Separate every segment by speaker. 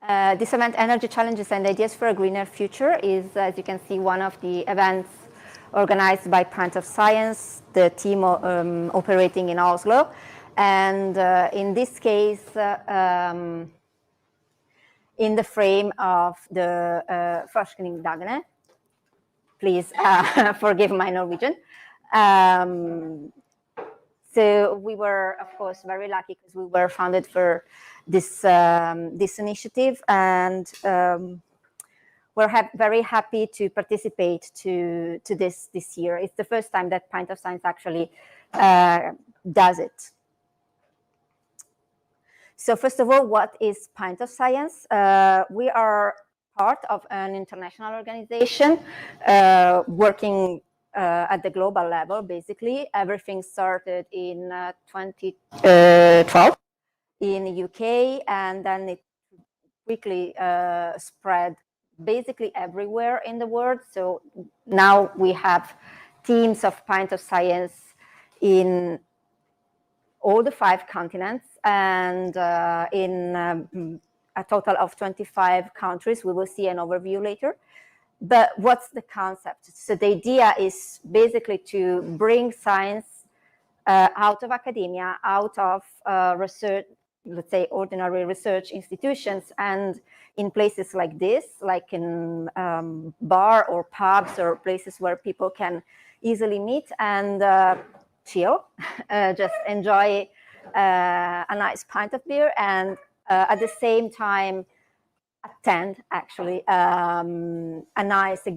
Speaker 1: This event, Energy Challenges and Ideas for a Greener Future, is, as you can see, one of the events organized by Pint of Science, the team operating in Oslo. And in this case, in the frame of the Forskningsdagene, please forgive my Norwegian. So we were, of course, very lucky because we were founded for this this initiative, and we're very happy to participate to this year. It's the first time that Pint of Science actually does it. So first of all, what is Pint of Science? We are part of an international organization working at the global level. Basically, everything started in 2012 in the UK, and then it quickly spread basically everywhere in the world. So now we have teams of Pint of Science in all the 5 continents, and in a total of 25 countries. We will see an overview later. But what's the concept? So the idea is basically to bring science out of academia, out of research, let's say ordinary research institutions, and in places like this, like in bar or pubs or places where people can easily meet and chill, just enjoy a nice pint of beer, and at the same time attend actually a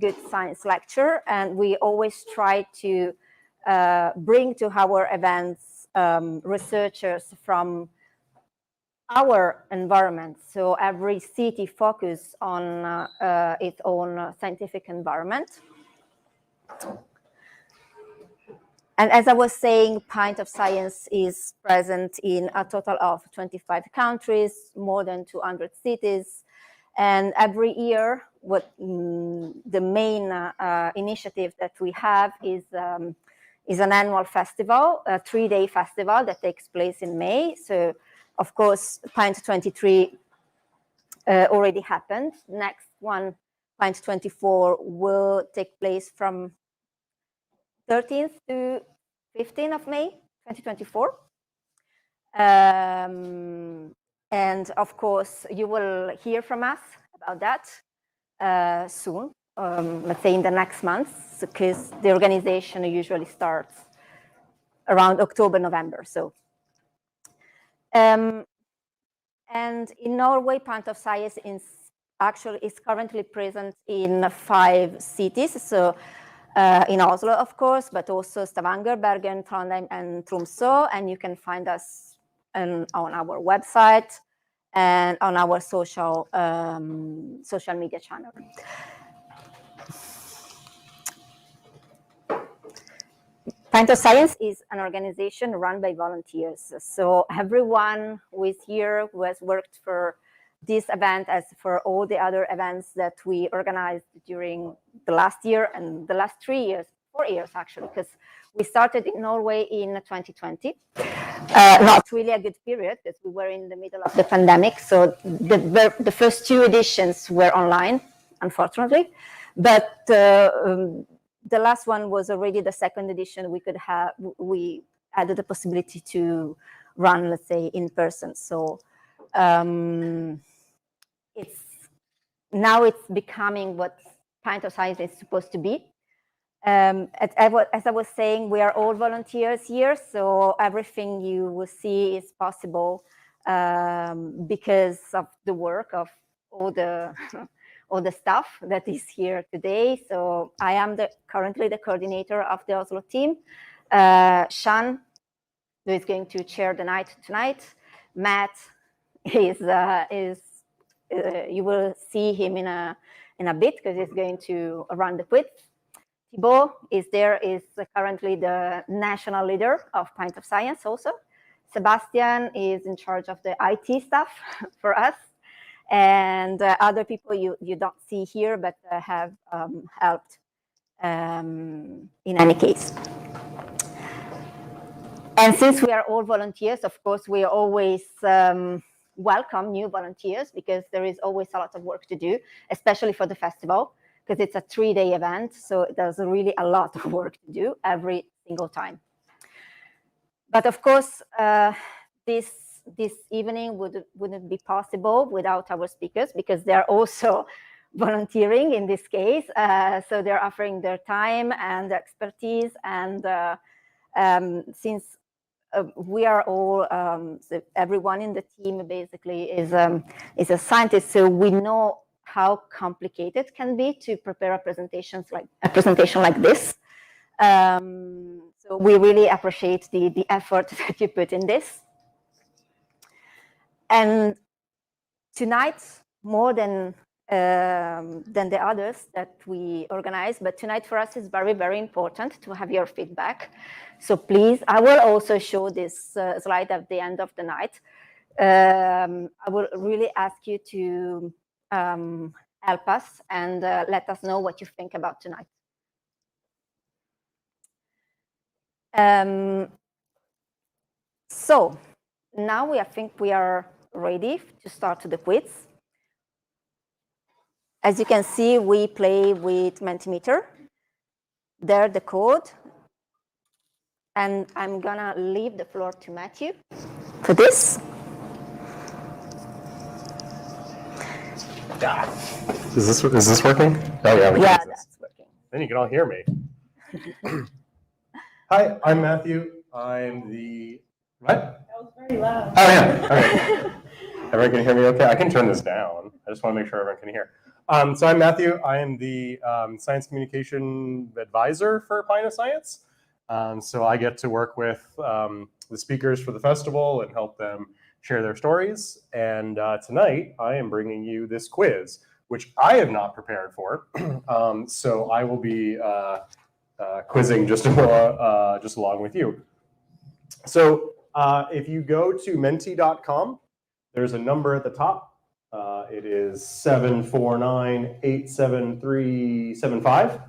Speaker 1: good science lecture. And we always try to bring to our events researchers from our environment. So every city focuses on its own scientific environment. And as I was saying, Pint of Science is present in a total of 25 countries, more than 200 cities. And every year, what the main initiative that we have is an annual festival, a 3-day festival that takes place in May. So, of course, Pint 23 already happened. Next one, Pint 24, will take place from 13th to 15th of May, 2024. And of course, you will hear from us about that soon, let's say in the next months, because the organization usually starts around October, November. So, and in Norway, Pint of Science is currently present in 5 cities. So in Oslo, of course, but also Stavanger, Bergen, Trondheim, and Tromsø. And you can find us on our website and on our social media channel. Pint of Science is an organization run by volunteers. So everyone who is here, who has worked for this event as for all the other events that we organized during the last year and the last 4 years actually, because we started in Norway in 2020. Not really a good period because we were in the middle of the pandemic. So the first 2 editions were online, unfortunately. But the last one was already the 2nd edition. We added the possibility to run, let's say, in person. So now it's becoming what Pint of Science is supposed to be. As I was saying, we are all volunteers here, so everything you will see is possible because of the work of all the all the staff that is here today. So I am currently the coordinator of the Oslo team. Shan, who is going to chair the night tonight. Matt is you will see him in a bit because he's going to run the quiz. Thibaut is currently the national leader of Pint of Science also. Sebastian is in charge of the IT stuff for us. And other people you don't see here, but have helped in any case. And since we are all volunteers, of course, we are always welcome new volunteers because there is always a lot of work to do, especially for the festival, because it's a 3-day event. So there's really a lot of work to do every single time. But of course, this evening wouldn't be possible without our speakers, because they're also volunteering in this case. So they're offering their time and expertise. And since we are all, so everyone in the team basically is a scientist, so we know how complicated it can be to prepare a presentation like this. So we really appreciate the effort that you put in this. And tonight, more than the others that we organize, but tonight for us is very, very important to have your feedback. So please, I will also show this slide at the end of the night. I will really ask you to help us and let us know what you think about tonight. So now I think we are ready to start the quiz. As you can see, we play with Mentimeter. There, the code. And I'm gonna leave the floor to Matthew for this.
Speaker 2: Is this working? Oh yeah,
Speaker 1: Yeah, that's working.
Speaker 2: Then you can all hear me. Hi, I'm Matthew. I'm the what?
Speaker 3: That was very loud.
Speaker 2: Oh yeah. Okay. Everyone can hear me okay? I can turn this down. I just want to make sure everyone can hear. So I'm Matthew. I am the science communication advisor for Pint of Science. So I get to work with the speakers for the festival and help them share their stories. And tonight I am bringing you this quiz, which I have not prepared for. So I will be quizzing just along with you. So if you go to menti.com, there's a number at the top. It is 749-87375.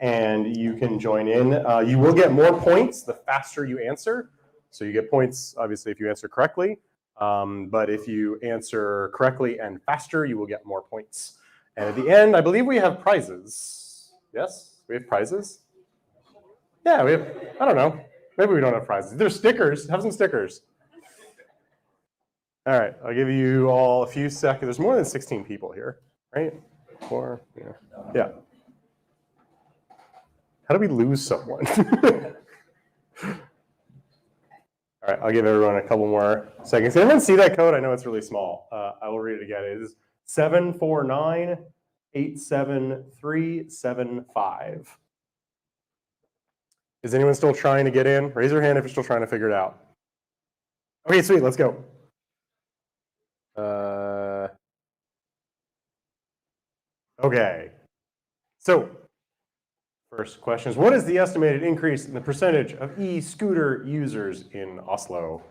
Speaker 2: And you can join in. You will get more points the faster you answer. So you get points, obviously, if you answer correctly. But if you answer correctly and faster, you will get more points. And at the end, I believe we have prizes. Yes? We have prizes? Yeah, we have, I don't know. Maybe we don't have prizes. There's stickers. Have some stickers. All right, I'll give you all a few seconds. There's more than 16 people here, right? 4, yeah. How do we lose someone? All right, I'll give everyone a couple more seconds. Can everyone see that code? I know it's really small. I will read it again. It is 749-87375. Is anyone still trying to get in? Raise your hand if you're still trying to figure it out. Okay, sweet, let's go. Okay, so first question is, what is the estimated increase in the percentage of e-scooter users in Oslo?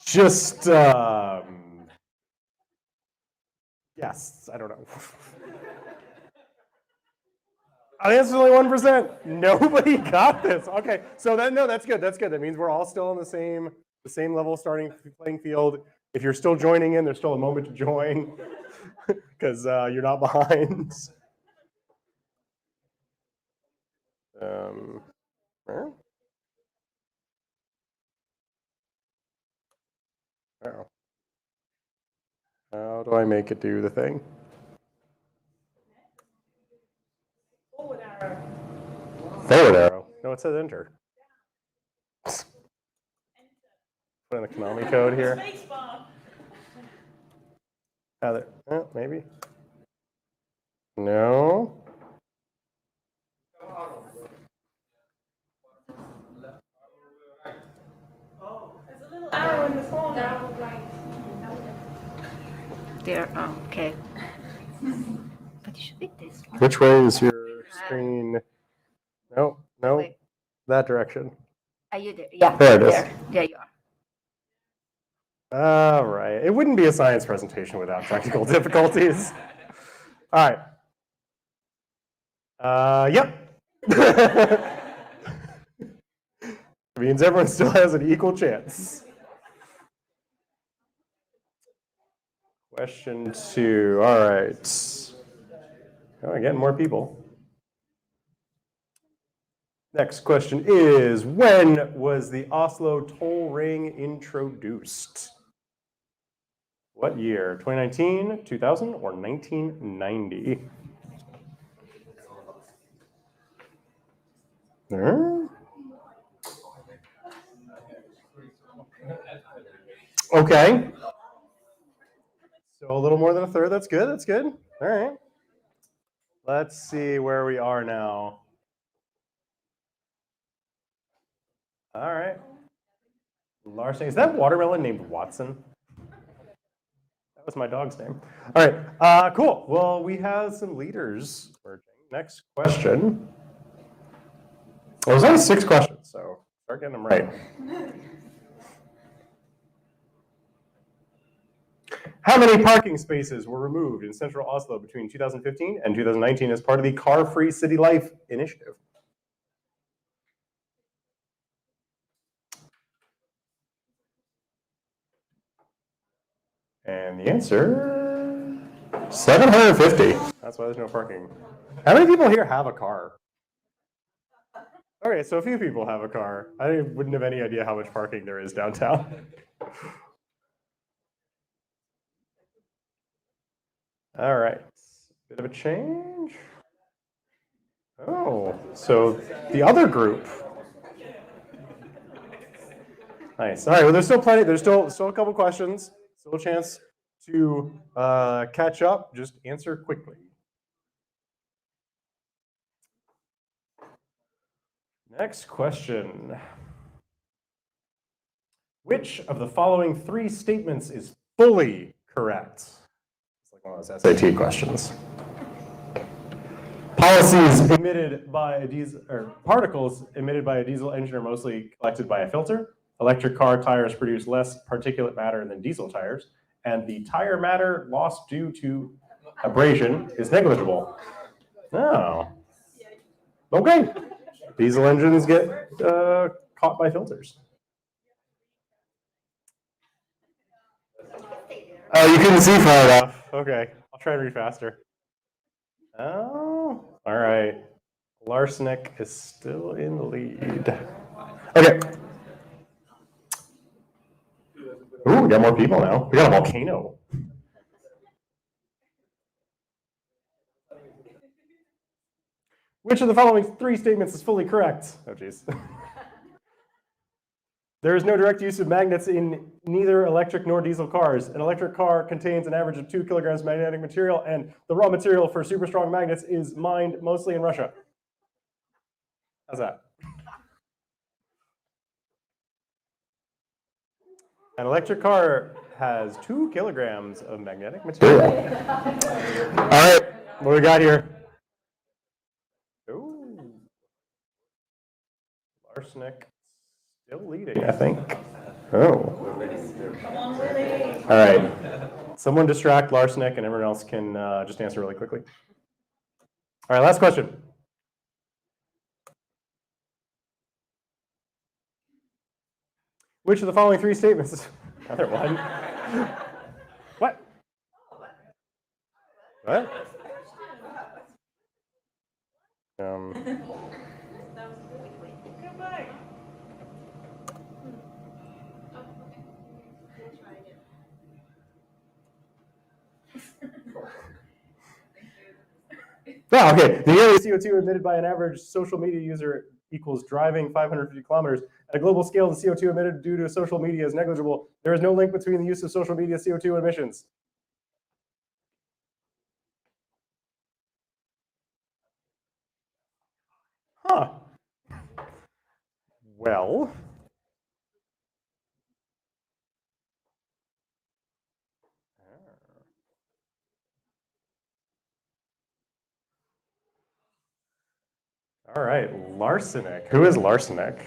Speaker 2: Just, yes, I don't know. The answer's only 1%. Nobody got this. Okay, so no, that's good. That's good. That means we're all still on the same level starting playing field. If you're still joining in, there's still a moment to join because you're not behind. How do I make it do the thing?
Speaker 3: Forward arrow.
Speaker 2: Forward arrow. No, it says enter. Put in the Konami code here.
Speaker 3: Spacebar.
Speaker 2: Maybe. No.
Speaker 3: There's a little arrow in the corner.
Speaker 1: There, okay. But it should be this one.
Speaker 2: Which way is your screen? No,
Speaker 1: Wait.
Speaker 2: that direction.
Speaker 1: Are you there? Yeah.
Speaker 2: There it is.
Speaker 1: There you are.
Speaker 2: All right. It wouldn't be a science presentation without technical difficulties. All right. Yep. It means everyone still has an equal chance. Question 2. All right. Oh, getting more people. Next question is, when was the Oslo toll ring introduced? What year? 2019, 2000, or 1990? Okay. So a little more than a third. That's good. That's good. All right. Let's see where we are now. All right. Larson. Is that watermelon named Watson? That was my dog's name. All right. Cool. Well, we have some leaders working. Next question. Well, there's only 6 questions, so start getting them right. How many parking spaces were removed in central Oslo between 2015 and 2019 as part of the Car-Free City Life initiative? And the answer, 750. That's why there's no parking. How many people here have a car? Okay, so a few people have a car. I wouldn't have any idea how much parking there is downtown. All right, bit of a change. Oh, so the other group. Nice. All right, well, there's still plenty. There's still a couple questions. Still a chance to catch up. Just answer quickly. Next question. Which of the following 3 statements is fully correct? It's like one of those SAT questions. Particles emitted by a diesel engine are mostly collected by a filter. Electric car tires produce less particulate matter than diesel tires, and the tire matter lost due to abrasion is negligible. Oh. Okay. Diesel engines get caught by filters. Oh, you couldn't see far enough. Okay, I'll try to read faster. Oh, all right. Larsenic is still in the lead. Okay. Ooh, we got more people now. We got a volcano. Which of the following 3 statements is fully correct? Oh, geez. There is no direct use of magnets in neither electric nor diesel cars. An electric car contains an average of 2 kilograms of magnetic material, and the raw material for super strong magnets is mined mostly in Russia. How's that? An electric car has 2 kilograms of magnetic material. All right, what do we got here? Ooh. Arsenic still leading, I think. Oh. All right. Someone distract Larsenic and everyone else can just answer really quickly. All right, last question. Which of the following 3 statements? Another one. What? What? Yeah, okay. The yearly CO2 emitted by an average social media user equals driving 550 kilometers. At a global scale, the CO2 emitted due to social media is negligible. There is no link between the use of social media CO2 emissions. Huh. Well. All right, Larsenic. Who is Larsenic?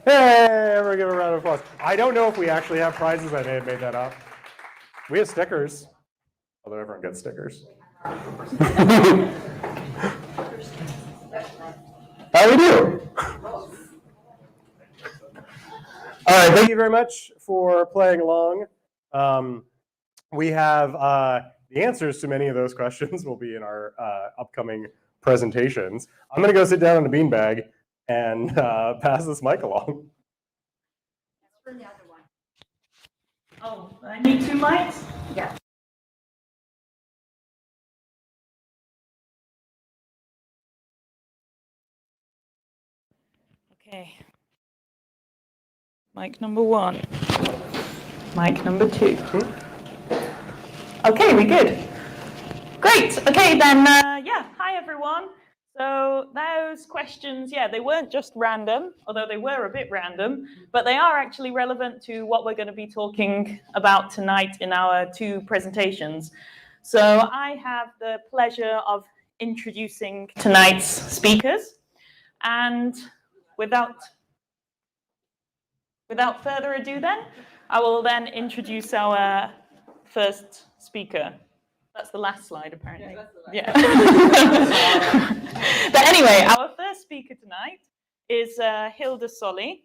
Speaker 2: Hey, everyone give a round of applause. I don't know if we actually have prizes. I may have made that up. We have stickers, although everyone gets stickers. Oh, we do. All right, thank you very much for playing along. We have the answers to many of those questions will be in our upcoming presentations. I'm going to go sit down on a beanbag and pass this mic along.
Speaker 1: For the other one.
Speaker 3: Oh, I need 2 mics?
Speaker 1: Yeah.
Speaker 3: Okay. Mic number 1. Mic number 2. Okay, we good. Great. Okay, then, yeah. Hi, everyone. So those questions, yeah, they weren't just random, although they were a bit random, but they are actually relevant to what we're going to be talking about tonight in our 2 presentations. So I have the pleasure of introducing tonight's speakers, and without further ado then, I will then introduce our first speaker. That's the last slide, apparently. Yeah. But anyway, our first speaker tonight is Hilde Solli.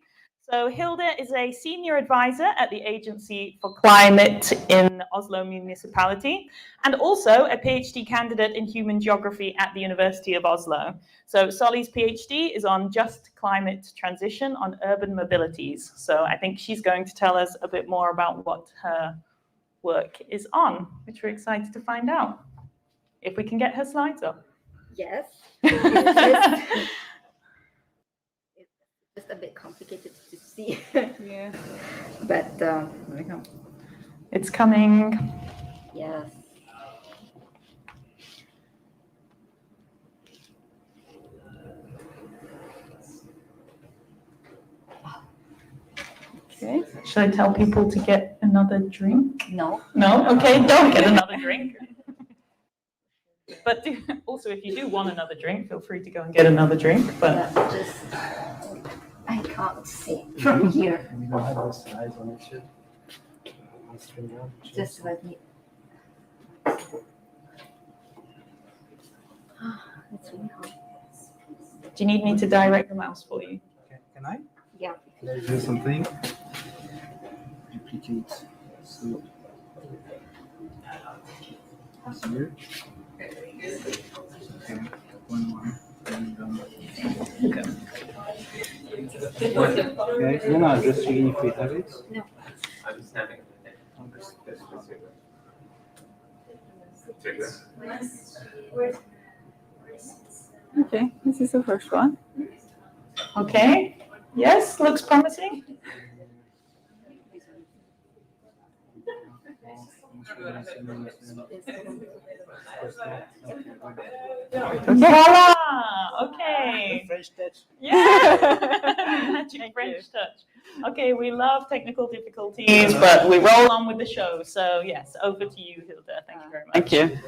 Speaker 3: So Hilde is a senior advisor at the Agency for Climate in Oslo Municipality, and also a PhD candidate in human geography at the University of Oslo. So Solli's PhD is on just climate transition on urban mobilities. So I think she's going to tell us a bit more about what her work is on, which we're excited to find out. If we can get her slides up.
Speaker 1: Yes. It's just a bit complicated to see.
Speaker 3: Yeah.
Speaker 1: But
Speaker 3: It's coming.
Speaker 1: yes.
Speaker 3: Okay. Should I tell people to get another drink?
Speaker 1: No.
Speaker 3: No? Okay, don't get another drink. But also, if you do want another drink, feel free to go and get another drink. But
Speaker 1: Yeah, just I can't see from here.
Speaker 4: We don't have those slides on it yet.
Speaker 1: Just let me. It's really hard.
Speaker 3: do you need me to direct the mouse for you?
Speaker 4: Can I?
Speaker 1: Yeah.
Speaker 4: Can I do something? Duplicate. So here. Okay. One more. And, okay. No, just checking if we have it.
Speaker 1: No.
Speaker 5: I'm snapping.
Speaker 3: Okay, this is the first one. Okay. Yes, looks promising. Voila! Okay.
Speaker 4: French touch.
Speaker 3: Yeah, magic French touch. Okay, we love technical difficulties, but we roll on with the show. So yes, over to you, Hilde. Thank you very much.
Speaker 6: Thank you.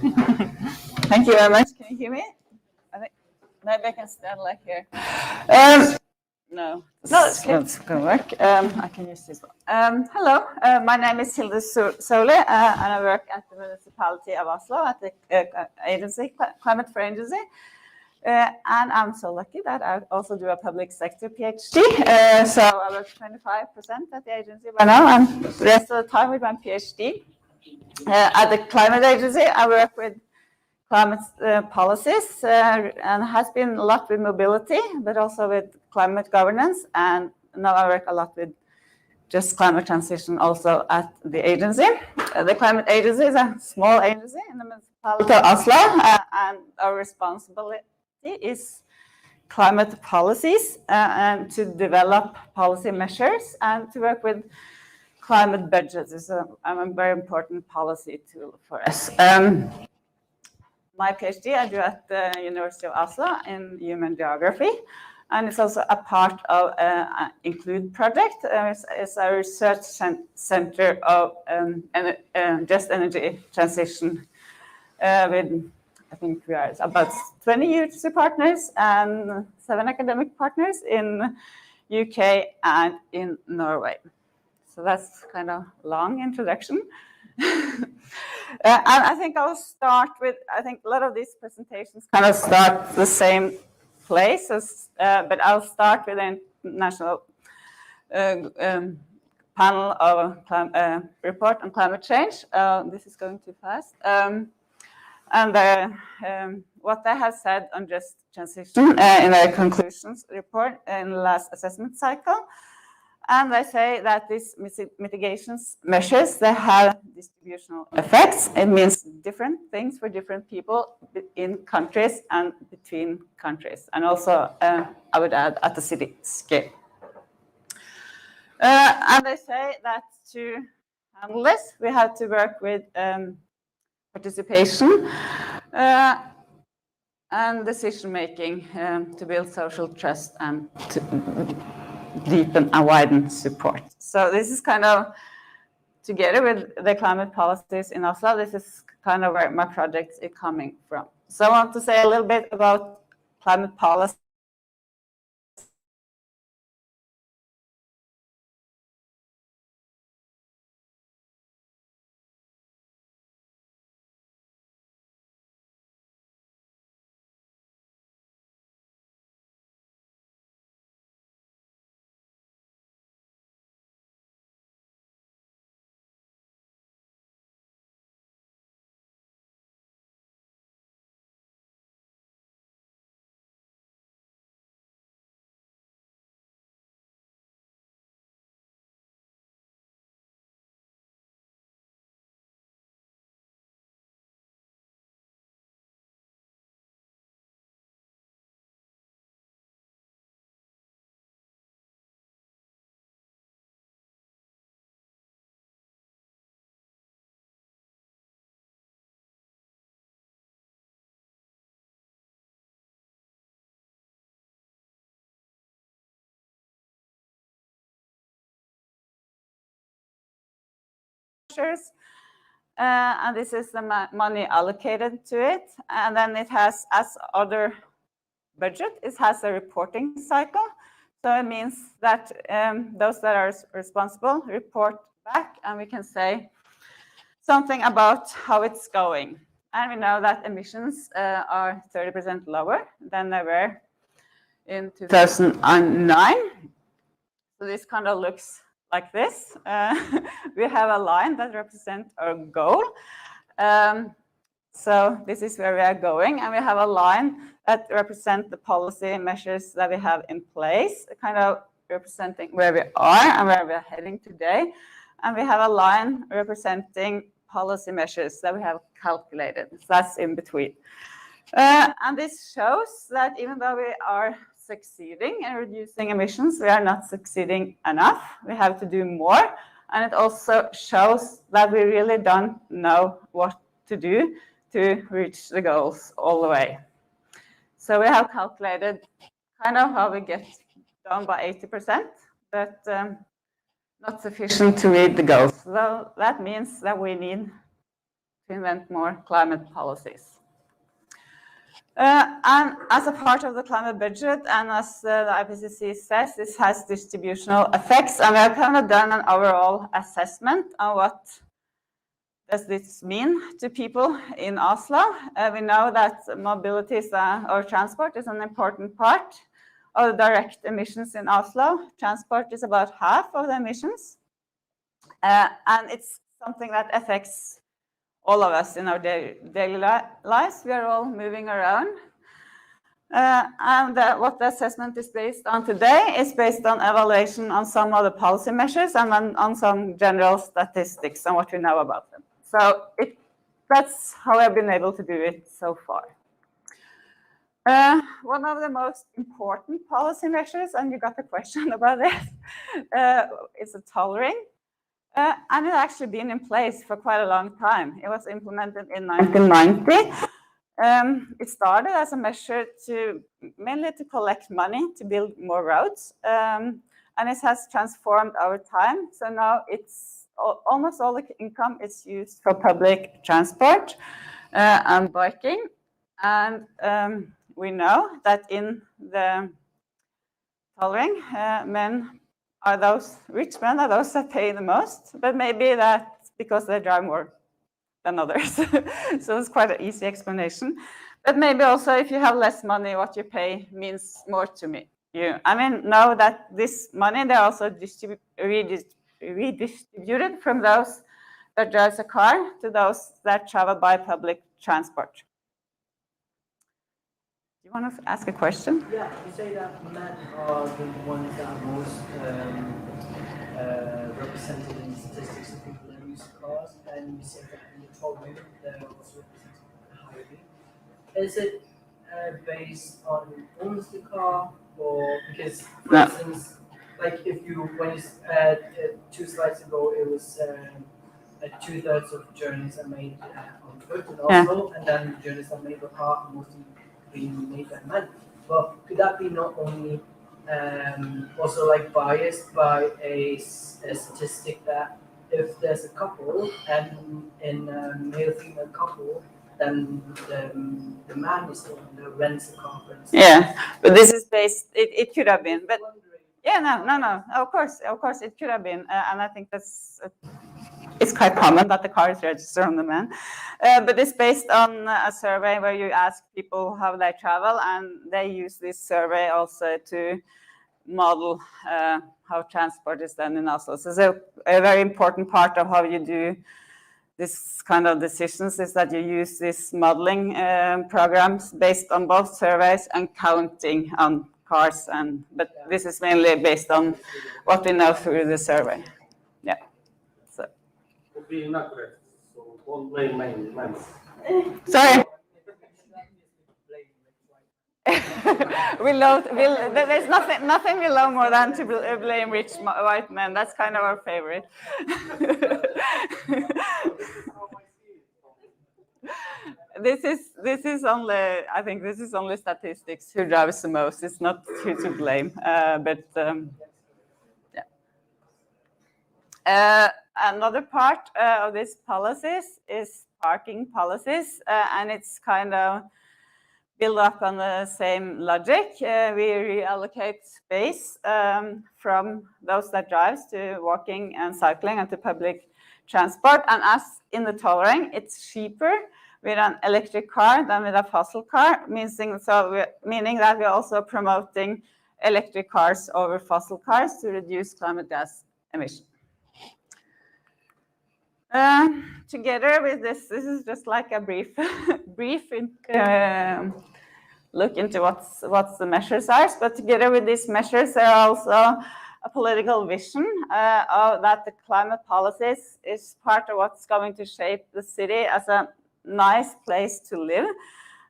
Speaker 6: Thank you very much. Can you hear me? I think maybe I can stand like here. No,
Speaker 3: it's good.
Speaker 6: it's going to work. I can use this one. Hello, my name is Hilde Solli, and I work at the Municipality of Oslo at the agency, Climate for Agency. And I'm so lucky that I also do a public sector PhD. So I work 25% at the agency by now, and the rest of the time with my PhD. At the climate agency, I work with climate policies and has been a lot with mobility, but also with climate governance. And now I work a lot with just climate transition also at the agency. The climate agency is a small agency in the municipality of Oslo, and our responsibility is climate policies and to develop policy measures and to work with climate budgets is a very important policy tool for us. My PhD I do at the University of Oslo in human geography, and it's also a part of Include project. It's a research center of just energy transition with, I think we are about 20 university partners and 7 academic partners in UK and in Norway. So that's kind of long introduction. And I think I'll start with, I think a lot of these presentations kind of start the same place, but I'll start with the international panel of report on climate change. This is going too fast. What they have said on just transition in their conclusions report in the last assessment cycle. And they say that these mitigations measures, they have distributional effects. It means different things for different people in countries and between countries. And also, I would add, at the city scale. And they say that to handle this, we have to work with participation and decision-making to build social trust and to deepen and widen support. So this is kind of, together with the climate policies in Oslo, this is kind of where my project is coming from. So I want to say a little bit about climate policy. And this is the money allocated to it. And then it has, as other budget, it has a reporting cycle. So it means that those that are responsible report back, and we can say something about how it's going. And we know that emissions are 30% lower than they were in 2009. So this kind of looks like this. We have a line that represents our goal. So this is where we are going, and we have a line that represents the policy measures that we have in place, kind of representing where we are and where we are heading today. And we have a line representing policy measures that we have calculated. So that's in between. And this shows that even though we are succeeding in reducing emissions, we are not succeeding enough. We have to do more. And it also shows that we really don't know what to do to reach the goals all the way. So we have calculated kind of how we get down by 80%, but not sufficient to reach the goals. So that means that we need to invent more climate policies. And as a part of the climate budget, and as the IPCC says, this has distributional effects. And we have kind of done an overall assessment on what does this mean to people in Oslo. We know that mobility or transport is an important part of the direct emissions in Oslo. Transport is about half of the emissions. And it's something that affects all of us in our daily lives. We are all moving around. And what the assessment is based on today is based on evaluation on some of the policy measures and on some general statistics and what we know about them. So that's how I've been able to do it so far. One of the most important policy measures, and you got a question about this, is the tolling. And it's actually been in place for quite a long time. It was implemented in 1990. It started as a measure mainly to collect money to build more roads. And it has transformed over time. So now it's almost all the income is used for public transport and biking. And we know that in the tolling, men are those rich men are those that pay the most, but maybe that's because they drive more than others. So it's quite an easy explanation. But maybe also if you have less money, what you pay means more to me. I mean, know that this money, they're also redistributed from those that drives a car to those that travel by public transport. Do you want to ask a question?
Speaker 5: Yeah, you say that men are the ones that are most represented in statistics of people that use cars, and you say that in the 12 women they're also represented highly. Is it based on who owns the car, or because, for
Speaker 6: No.
Speaker 5: instance, like if you when you 2 slides ago, it was 2/3 of journeys are made on foot in Oslo, and then journeys are made by car are mostly being made by men. But could that be not only also like biased by a statistic that if there's a couple and in a male-female couple, then the man is the one that rents a car, for instance?
Speaker 6: Yeah, but this is based. It could have been, but yeah, no. Of course, it could have been, and I think that's. It's quite common that the car is registered on the man, but it's based on a survey where you ask people how they travel, and they use this survey also to model how transport is done in Oslo. So a very important part of how you do this kind of decisions is that you use these modeling programs based on both surveys and counting on cars, but this is mainly based on what we know through the survey. Yeah. So.
Speaker 7: Being not correct, so don't blame men.
Speaker 6: Sorry. There's nothing we love more than to blame rich white men. That's kind of our favorite. This is only, I think this is only statistics who drives the most. It's not who to blame, yeah. Another part of these policies is parking policies, and it's kind of built up on the same logic. We reallocate space from those that drives to walking and cycling and to public transport. And as in the tolling, it's cheaper with an electric car than with a fossil car, meaning that we're also promoting electric cars over fossil cars to reduce climate gas emissions. Together with this is just like a brief look into what's the measures are. But together with these measures, there are also a political vision of that the climate policies is part of what's going to shape the city as a nice place to live,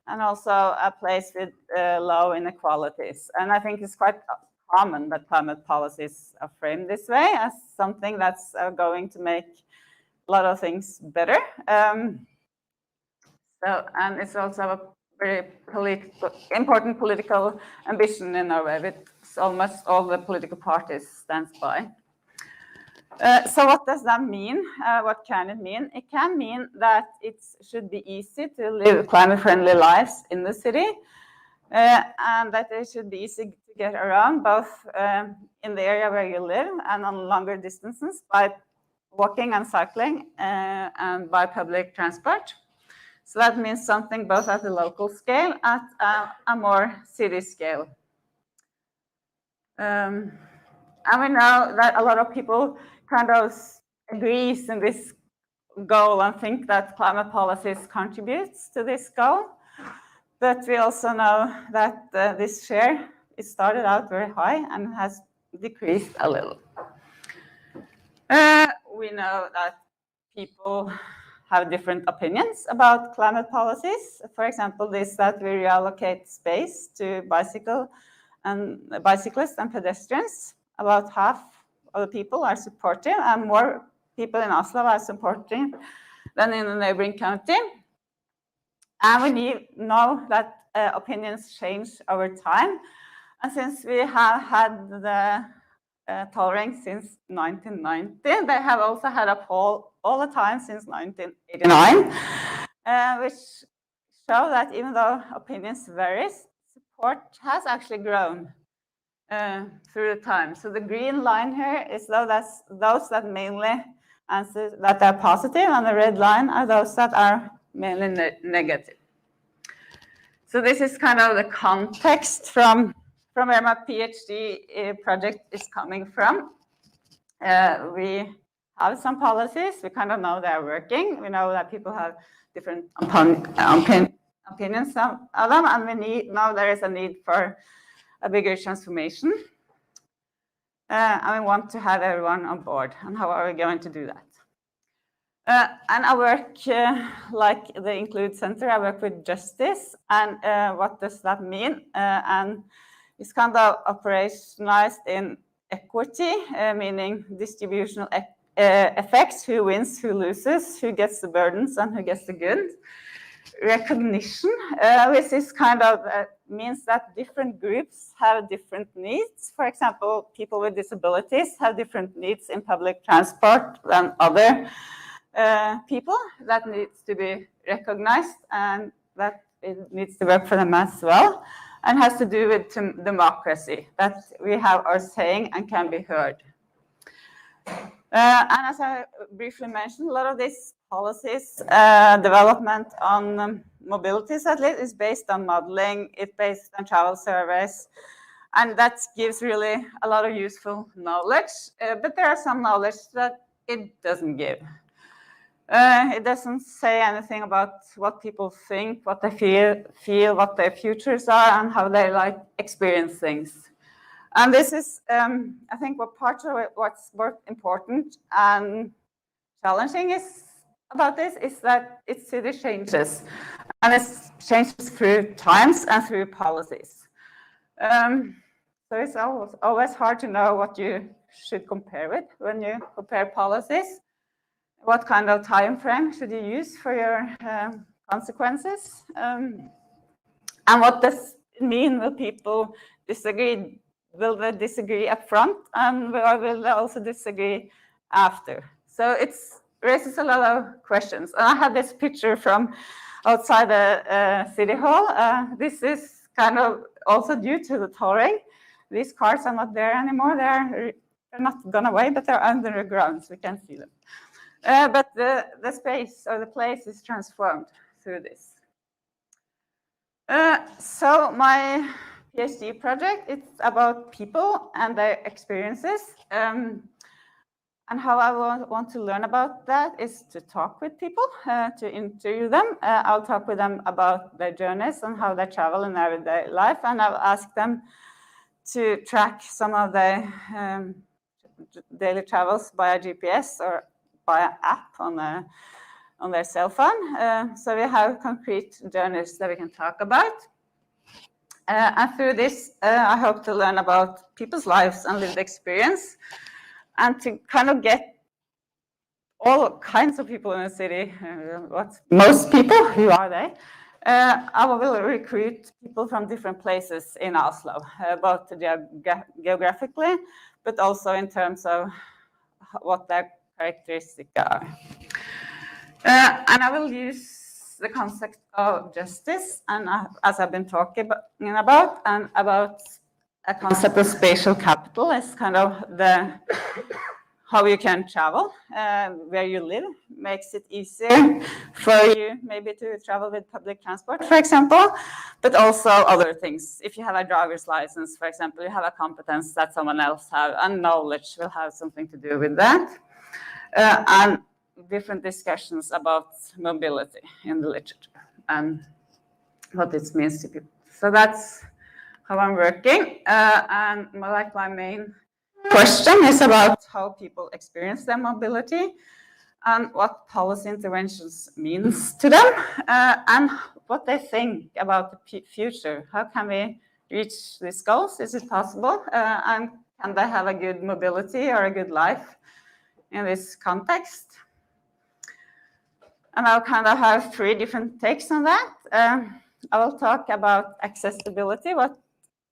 Speaker 6: and also a place with low inequalities. And I think it's quite common that climate policies are framed this way as something that's going to make a lot of things better. And it's also a very important political ambition in Norway, which almost all the political parties stands by. So what does that mean? What can it mean? It can mean that it should be easy to live climate-friendly lives in the city, and that it should be easy to get around both in the area where you live and on longer distances by walking and cycling and by public transport. So that means something both at the local scale, at a more city scale. And we know that a lot of people kind of agrees in this goal and think that climate policies contributes to this goal. But we also know that this share, it started out very high and has decreased a little. We know that people have different opinions about climate policies. For example, this that we reallocate space to bicyclists and pedestrians. About half of the people are supportive, and more people in Oslo are supporting than in the neighboring county. And we know that opinions change over time. And since we have had the tolling since 1990, they have also had a poll all the time since 1989, which show that even though opinions vary, support has actually grown through the time. So the green line here is those that mainly answer that they're positive, and the red line are those that are mainly negative. So this is kind of the context from where my PhD project is coming from. We have some policies. We kind of know they're working. We know that people have different opinions of them, and we know there is a need for a bigger transformation. And we want to have everyone on board. And how are we going to do that? And I work, like the Include Center, I work with justice. And what does that mean? And it's kind of operationalized in equity, meaning distributional effects, who wins, who loses, who gets the burdens, and who gets the good. Recognition, which is kind of means that different groups have different needs. For example, people with disabilities have different needs in public transport than other people. That needs to be recognized, and that it needs to work for them as well, and has to do with democracy, that we have our saying and can be heard. And as I briefly mentioned, a lot of these policies, development on mobilities at least, is based on modeling, it's based on travel surveys, and that gives really a lot of useful knowledge, but there are some knowledge that it doesn't give. It doesn't say anything about what people think, what they feel, what their futures are, and how they like experience things. And this is, I think, what part of what's both important and challenging is about this is that it city changes, and it changes through times and through policies. So it's always hard to know what you should compare with when you compare policies. What kind of time frame should you use for your consequences? And what does it mean? Will people disagree? Will they disagree up front, and or will they also disagree after? So it raises a lot of questions. And I have this picture from outside the city hall. This is kind of also due to the towing. These cars are not there anymore. They're not gone away, but they're underground, so we can see them. But the space or the place is transformed through this. So my PhD project, it's about people and their experiences. And how I want to learn about that is to talk with people, to interview them. I'll talk with them about their journeys and how they travel in everyday life. And I'll ask them to track some of their daily travels via GPS or via app on their cell phone. So we have concrete journeys that we can talk about. And through this, I hope to learn about people's lives and lived experience, and to kind of get all kinds of people in the city. Most people, who are they? I will recruit people from different places in Oslo, both geographically, but also in terms of what their characteristics are. And I will use the concept of justice, and as I've been talking about, and about a concept of spatial capital is kind of how you can travel, where you live, makes it easier for you maybe to travel with public transport, for example, but also other things. If you have a driver's license, for example, you have a competence that someone else has, and knowledge will have something to do with that. And different discussions about mobility in the literature and what this means to people. So that's how I'm working. And my main question is about how people experience their mobility and what policy interventions means to them, and what they think about the future. How can we reach these goals? Is it possible? And can they have a good mobility or a good life in this context? And I'll kind of have 3 different takes on that. I will talk about accessibility. What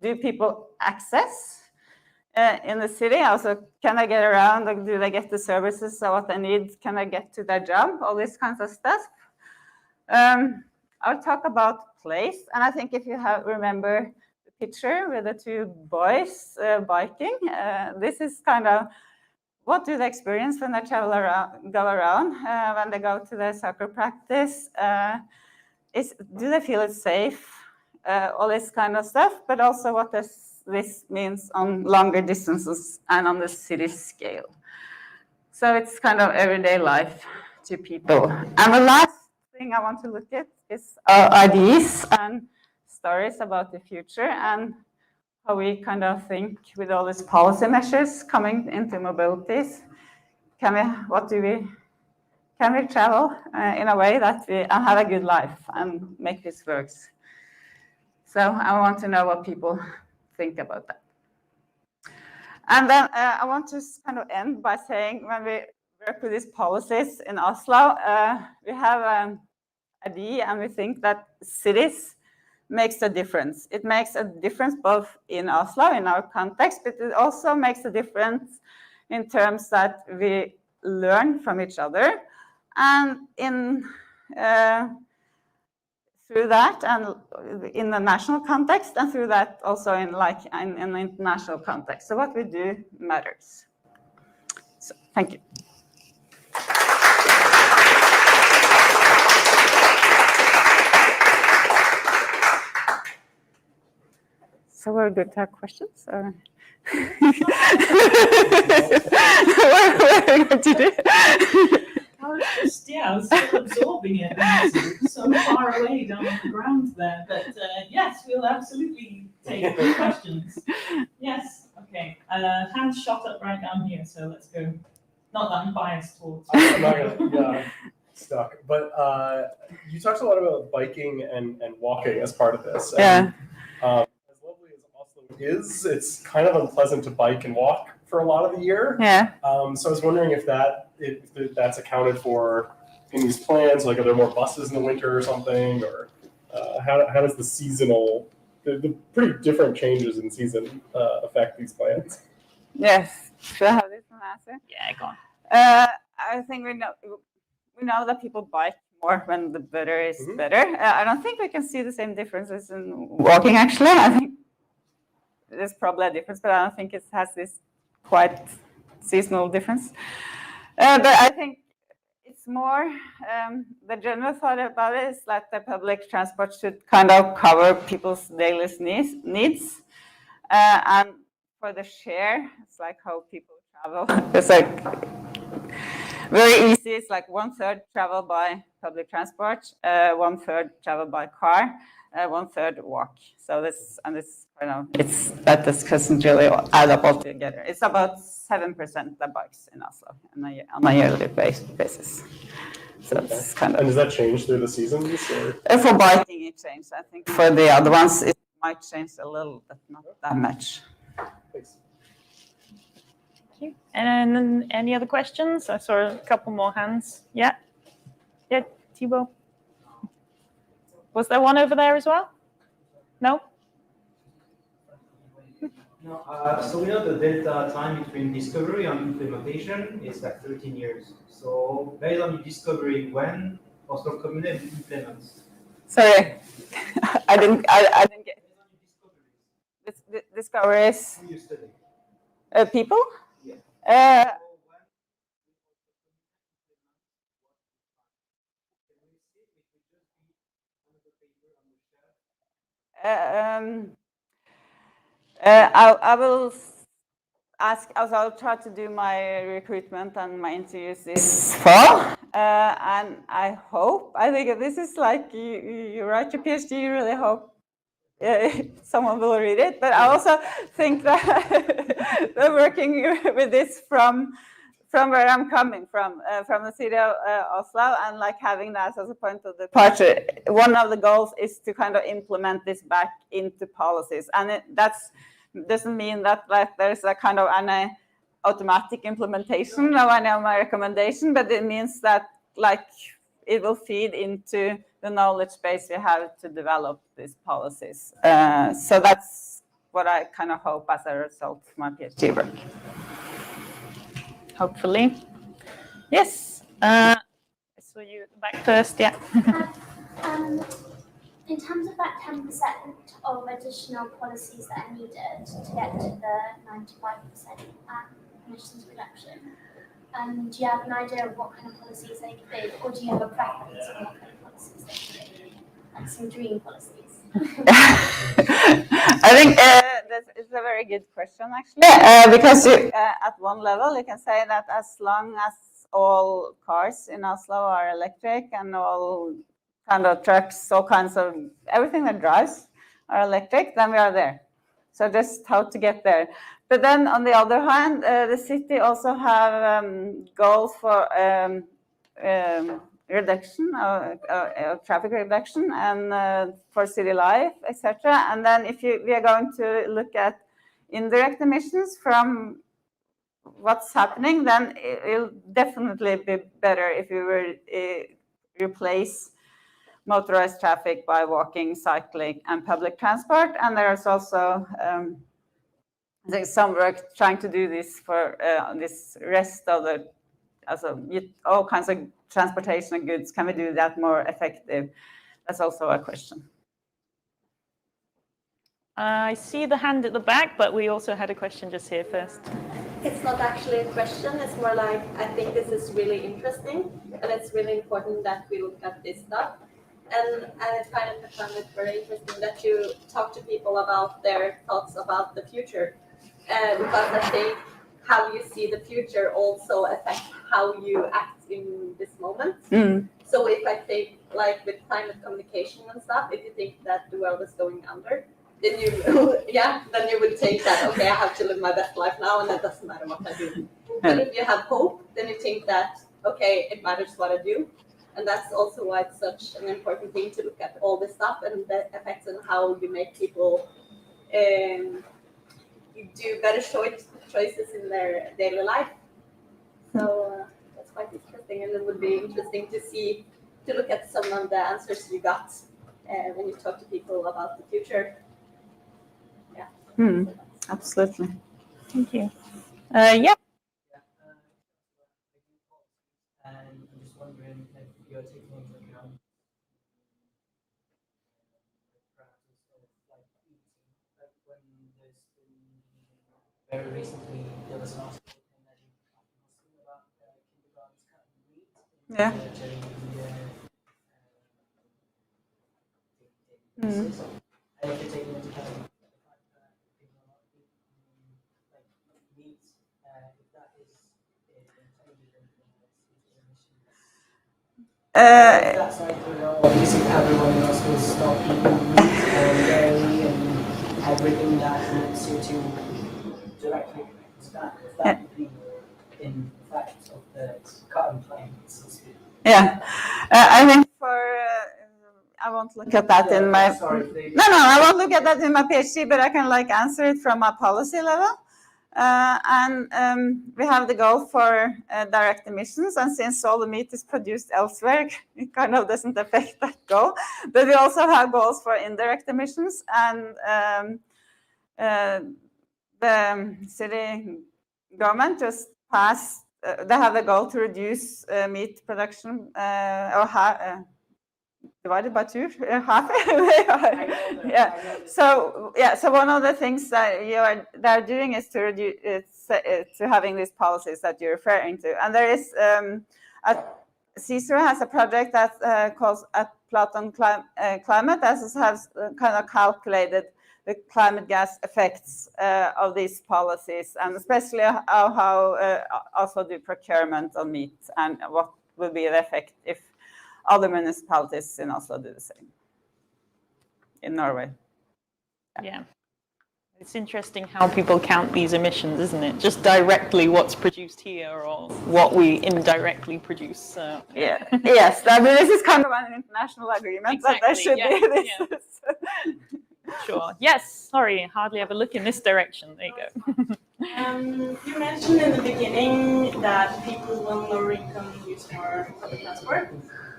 Speaker 6: do people access in the city? Also, can they get around? Like, do they get the services or what they need? Can they get to their job? All this kinds of stuff. I'll talk about place. And I think if you remember the picture with the 2 boys biking, this is kind of what do they experience when they go around, when they go to their soccer practice? Do they feel it's safe? All this kind of stuff, but also what does this means on longer distances and on the city scale. So it's kind of everyday life to people. And the last thing I want to look at is our ideas and stories about the future and how we kind of think with all these policy measures coming into mobilities. Can we travel in a way that we have a good life and make this work? So I want to know what people think about that. And then I want to kind of end by saying when we work with these policies in Oslo, we have an idea and we think that cities makes a difference. It makes a difference both in Oslo, in our context, but it also makes a difference in terms that we learn from each other. And through that, and in the national context, and through that also in an international context. So what we do matters. So thank you. So we're good to have questions? Or? What are we going to do?
Speaker 3: I was just, I was still absorbing it. It's so far away down on the ground there. But yes, we'll absolutely take questions. Yes, okay. Hands shot up right down here, so let's go. Not that I'm biased towards.
Speaker 2: I'm not gonna get stuck. But you talked a lot about biking and walking as part of this. And, as lovely as Oslo is, it's kind of unpleasant to bike and walk for a lot of the year.
Speaker 6: Yeah.
Speaker 2: So I was wondering if that's accounted for in these plans. Like, are there more buses in the winter or something, or how does the pretty different changes in season affect these plans?
Speaker 6: Yes. Should I have this one answer?
Speaker 3: Yeah, go on.
Speaker 6: I think we know that people bike more when the weather is better. I don't think we can see the same differences in walking. Actually, I think there's probably a difference, but I don't think it has this quite seasonal difference. But I think it's more the general thought about it is that the public transport should kind of cover people's daily needs, and for the share, it's like how people travel. It's like very easy. It's like 1/3 travel by public transport, 1/3 travel by car, 1/3 walk. So this that doesn't really add up all together. It's about 7% that bikes in Oslo on a yearly basis. So it's kind of.
Speaker 2: And does that change through the seasons? Or?
Speaker 6: For biking, it changed. I think for the other ones, it might change a little, but not that much.
Speaker 2: Thanks.
Speaker 3: Thank you. And then any other questions? I saw a couple more hands. Yeah, Thibaut. Was there one over there as well? No?
Speaker 4: No, so we know the delta time between discovery and implementation is like 13 years. So based on the discovery, when Oslo Kommune implements?
Speaker 6: Sorry, I didn't get it. Discoveries.
Speaker 4: Who you study?
Speaker 6: People?
Speaker 4: Yeah.
Speaker 6: I will ask. I'll try to do my recruitment and my interviews this fall, and I think this is like you write your PhD. You really hope someone will read it. But I also think that we're working with this from where I'm coming from the city of Oslo, and like having that as a point of departure. One of the goals is to kind of implement this back into policies, and doesn't mean that like there's a kind of an automatic implementation of any of my recommendation, but it means that like it will feed into the knowledge base we have to develop these policies. So that's what I kind of hope as a result of my PhD work.
Speaker 3: Hopefully. Yes. I saw you at the back first, yeah.
Speaker 8: In terms of that 10% of additional policies that are needed to get to the 95% emissions reduction, do you have an idea of what kind of policies they could be, or do you have a preference on what kind of policies they could be? Like some dream policies?
Speaker 6: I think the it's a very good question, actually, because at one level, you can say that as long as all cars in Oslo are electric and all kind of trucks, all kinds of everything that drives are electric, then we are there. So just how to get there. But then on the other hand, the city also have goals for reduction of traffic reduction and for city life, etc. And then if we are going to look at indirect emissions from what's happening, then it will definitely be better if we were replace motorized traffic by walking, cycling, and public transport. And there's also there's some work trying to do this for this rest of the, also all kinds of transportation of goods. Can we do that more effective? That's also a question.
Speaker 3: I see the hand at the back, but we also had a question just here first.
Speaker 9: It's not actually a question, it's more like, I think this is really interesting, and it's really important that we look at this stuff. And I find it very interesting that you talk to people about their thoughts about the future. Because I think how you see the future also affects how you act in this moment. So if I think, like with climate communication and stuff, if you think that the world is going under, then you, then you would think that, okay, I have to live my best life now, and that doesn't matter what I do. But if you have hope, then you think that, okay, it matters what I do. And that's also why it's such an important thing to look at all this stuff and the effects on how you make people do better choices in their daily life. So that's quite interesting, and it would be interesting to look at some of the answers you got when you talk to people about the future.
Speaker 6: Absolutely.
Speaker 3: Thank you.
Speaker 5: And I'm just wondering if you're taking into account practice of like eating, like when there's been very recently there was an article about kindergartens cutting meat during basis. And if you're taking into account the fact that people are not eating like meat, if that is included in the emissions. That's not included at all. Obviously, everyone in Oslo is not eating meat and dairy and everything that emits CO2 directly. So that would be in fact of the carbon plan, so to speak.
Speaker 6: I think I won't look at that in my. I won't look at that in my PhD, but I can like answer it from a policy level. We have the goal for direct emissions, and since all the meat is produced elsewhere, it kind of doesn't affect that goal. But we also have goals for indirect emissions, and the city government just passed. They have the goal to reduce meat production divided by two, half. So one of the things that they're doing is to reduce to having these policies that you're referring to. And there is CICERO has a project that calls at Platon Climate, that has kind of calculated the climate gas effects of these policies, and especially how also do procurement on meat, and what will be the effect if other municipalities in Oslo do the same in Norway.
Speaker 3: Yeah. It's interesting how people count these emissions, isn't it? Just directly what's produced here or what we indirectly produce. So.
Speaker 6: Yeah. Yes, I mean, this is kind of an international agreement that there should be this.
Speaker 3: Yeah. Sure. Yes. Sorry, hardly ever look in this direction. There you go.
Speaker 10: You mentioned in the beginning that people with lower income use more public transport.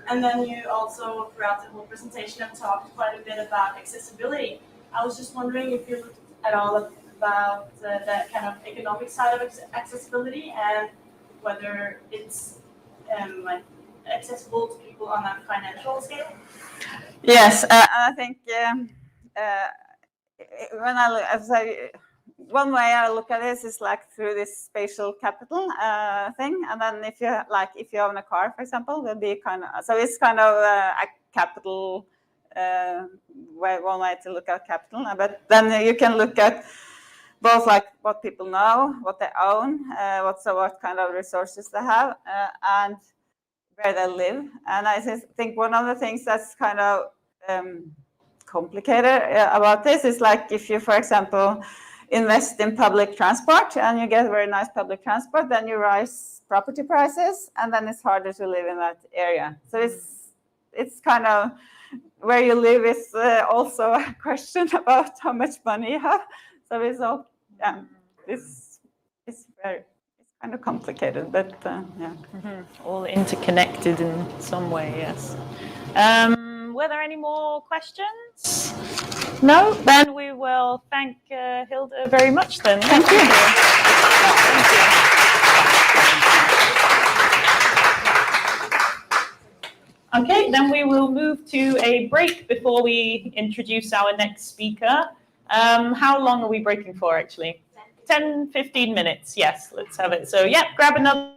Speaker 10: And then you also, throughout the whole presentation, have talked quite a bit about accessibility. I was just wondering if you looked at all about the kind of economic side of accessibility and whether it's like accessible to people on a financial scale.
Speaker 6: Yes, I think when I look, one way I look at this is like through this spatial capital thing, and then if you own a car, for example, will be kind of, so it's kind of a capital one way to look at capital. But then you can look at both like what people know, what they own, what kind of resources they have, and where they live. And I think one of the things that's kind of complicated about this is like if you, for example, invest in public transport and you get very nice public transport, then you rise property prices, and then it's harder to live in that area. So it's kind of where you live is also a question about how much money you have. So it's all it's kind of complicated, but yeah.
Speaker 3: All interconnected in some way, yes. Were there any more questions? No? Then we will thank Hilda very much then.
Speaker 6: Thank you.
Speaker 3: Thank you. Okay, then we will move to a break before we introduce our next speaker. How long are we breaking for, actually? 10, 15 minutes. Yes, let's have it. So, yeah, grab another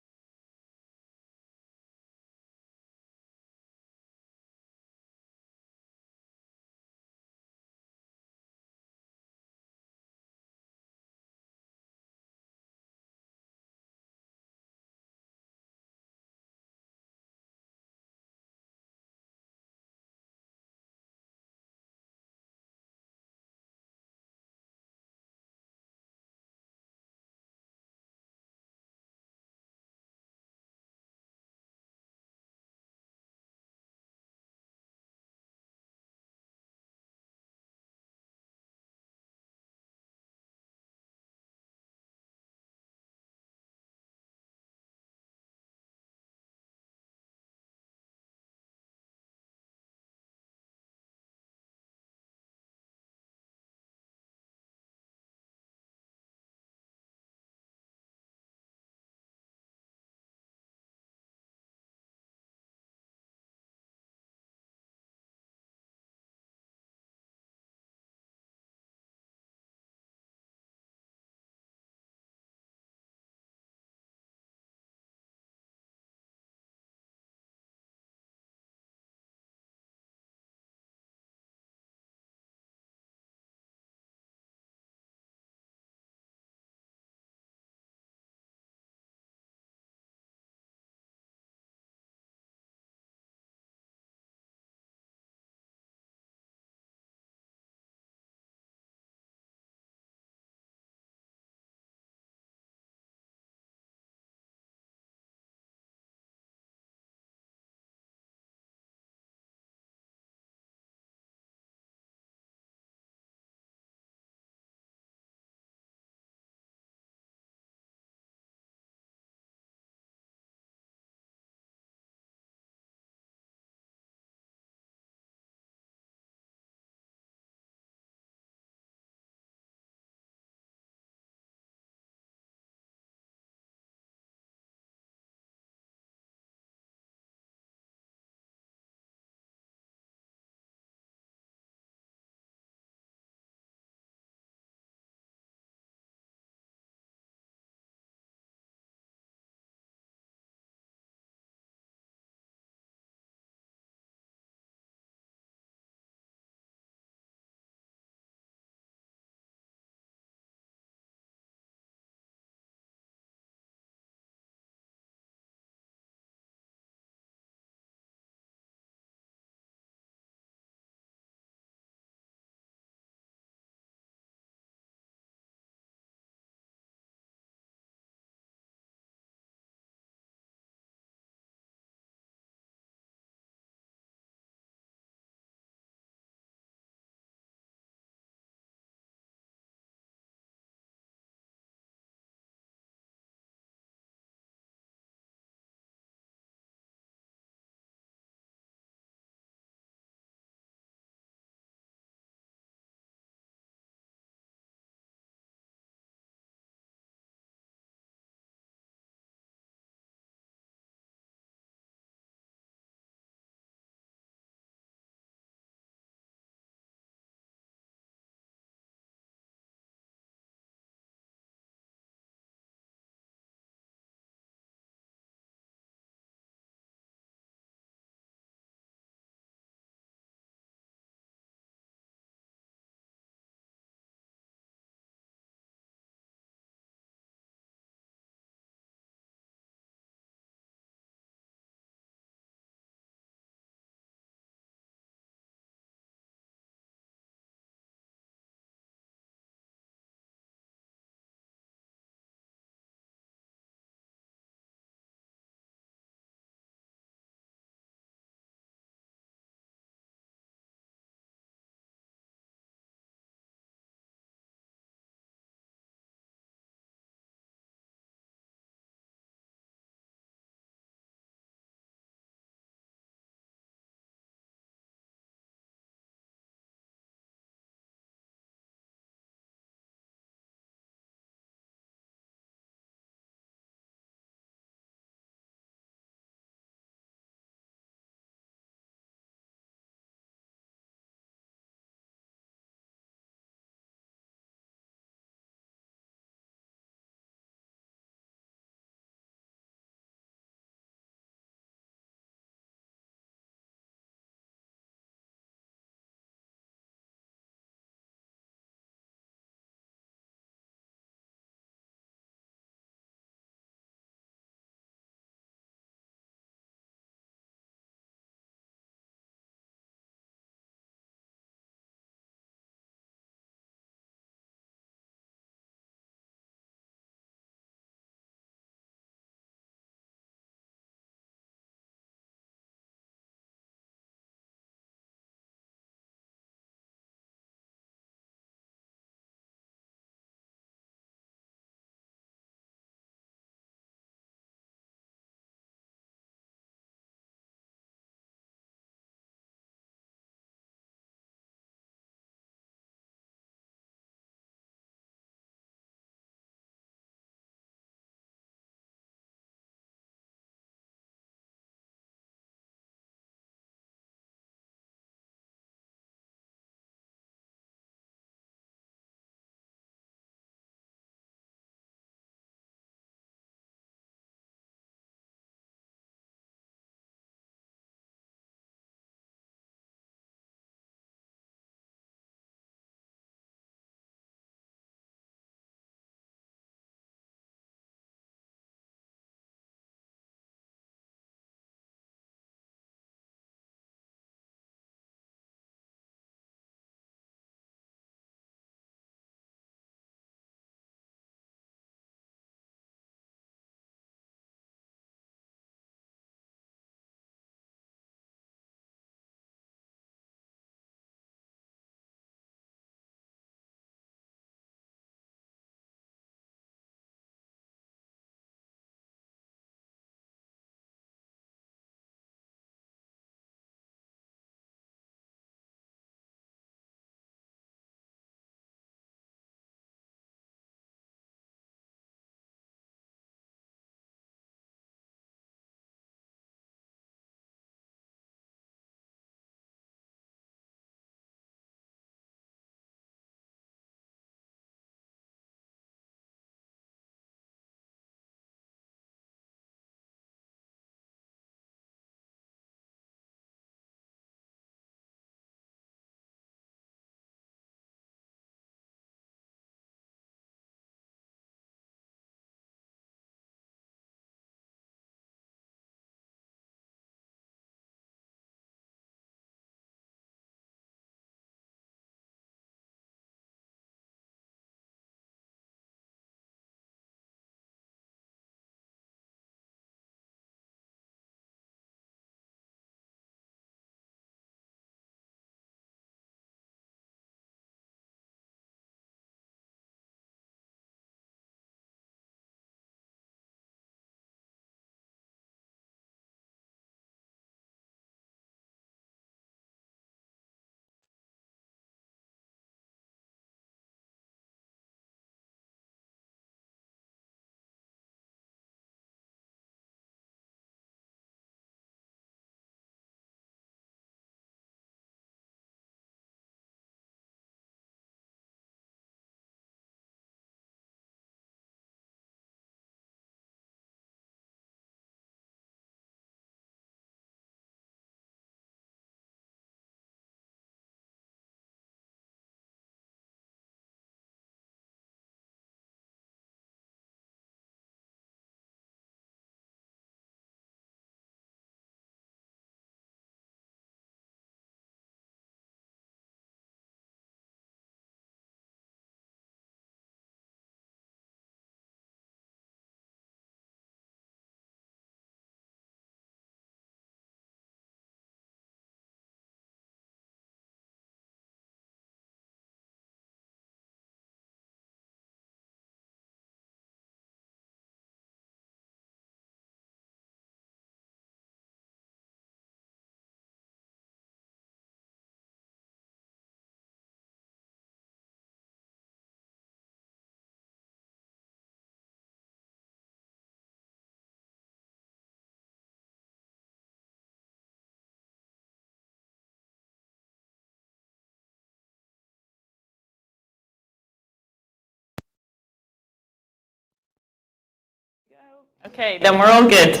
Speaker 3: Okay, then we're all good.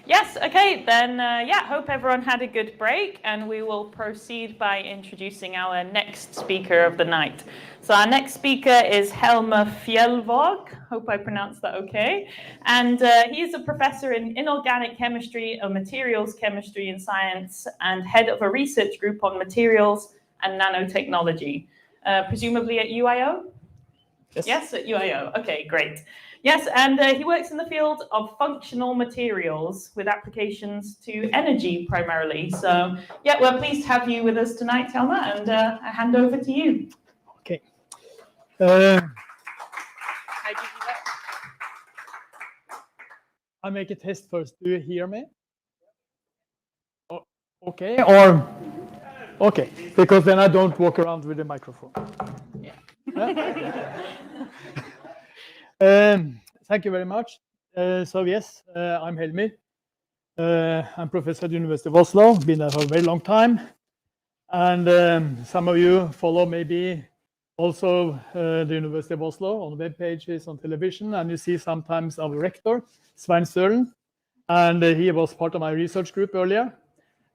Speaker 3: Yes, okay, then hope everyone had a good break, and we will proceed by introducing our next speaker of the night. So our next speaker is Helmer Fjellvåg, hope I pronounced that okay, and he is a professor in inorganic chemistry and materials chemistry and science, and head of a research group on materials and nanotechnology, presumably at UIO? Yes, at UIO. Okay, great. Yes, and he works in the field of functional materials with applications to energy primarily. So, yeah, we're pleased to have you with us tonight, Helmer, and I hand over to you.
Speaker 11: Okay. I make a test first. Do you hear me? Oh, okay, or okay, because then I don't walk around with a microphone. Thank you very much. So yes, I'm Helmi. I'm professor at the University of Oslo. Been there for a very long time, and some of you follow maybe also the University of Oslo on web pages, on television, and you see sometimes our rector, Svein Søren, and he was part of my research group earlier.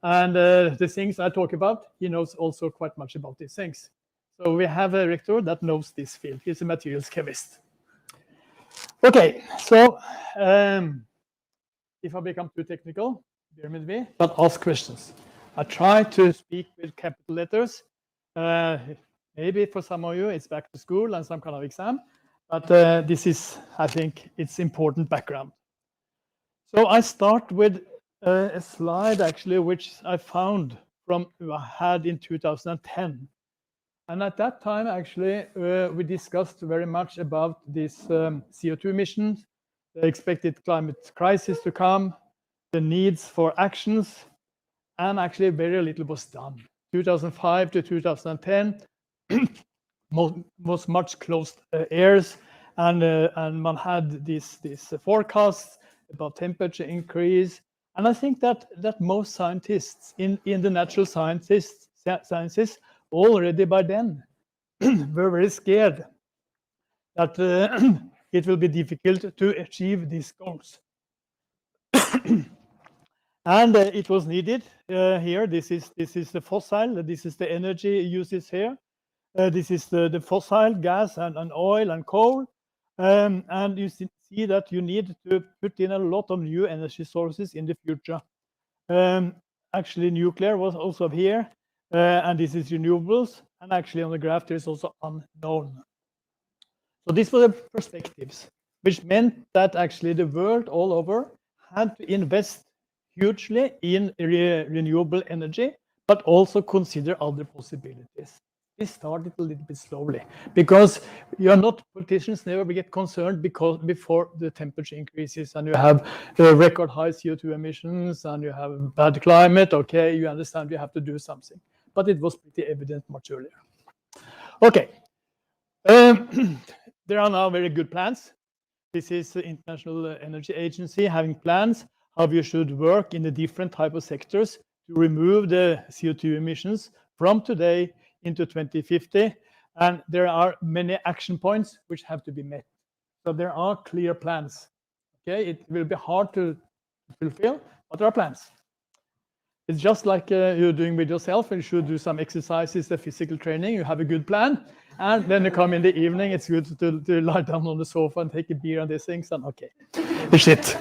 Speaker 11: And the things I talk about, he knows also quite much about these things. So we have a rector that knows this field. He's a materials chemist. Okay, so if I become too technical, bear with me, but ask questions. I try to speak with capital letters. Maybe for some of you, it's back to school and some kind of exam, but this is, I think, it's important background. So I start with a slide actually, which I found from I had in 2010. And at that time, actually, we discussed very much about this CO2 emissions, the expected climate crisis to come, the needs for actions, and actually very little was done. 2005 to 2010 was much closed airs, and one had this forecasts about temperature increase. And I think that most scientists in the natural sciences already by then were very scared that it will be difficult to achieve these goals. And it was needed here. This is the fossil. This is the energy uses here. This is the fossil gas and oil and coal. And you see that you need to put in a lot of new energy sources in the future. Actually, nuclear was also here. And this is renewables. And actually on the graph, there is also unknown. So these were the perspectives, which meant that actually the world all over had to invest hugely in renewable energy, but also consider other possibilities. We started a little bit slowly because politicians never get concerned before the temperature increases and you have record high CO2 emissions and you have bad climate. Okay, you understand you have to do something, but it was pretty evident much earlier. Okay, there are now very good plans. This is the International Energy Agency having plans how you should work in the different type of sectors to remove the CO2 emissions from today into 2050. And there are many action points which have to be met. So there are clear plans. Okay, it will be hard to fulfill, but there are plans. It's just like you're doing with yourself. You should do some exercises, the physical training. You have a good plan. And then you come in the evening, it's good to lie down on the sofa and take a beer and these things. And okay, it's it.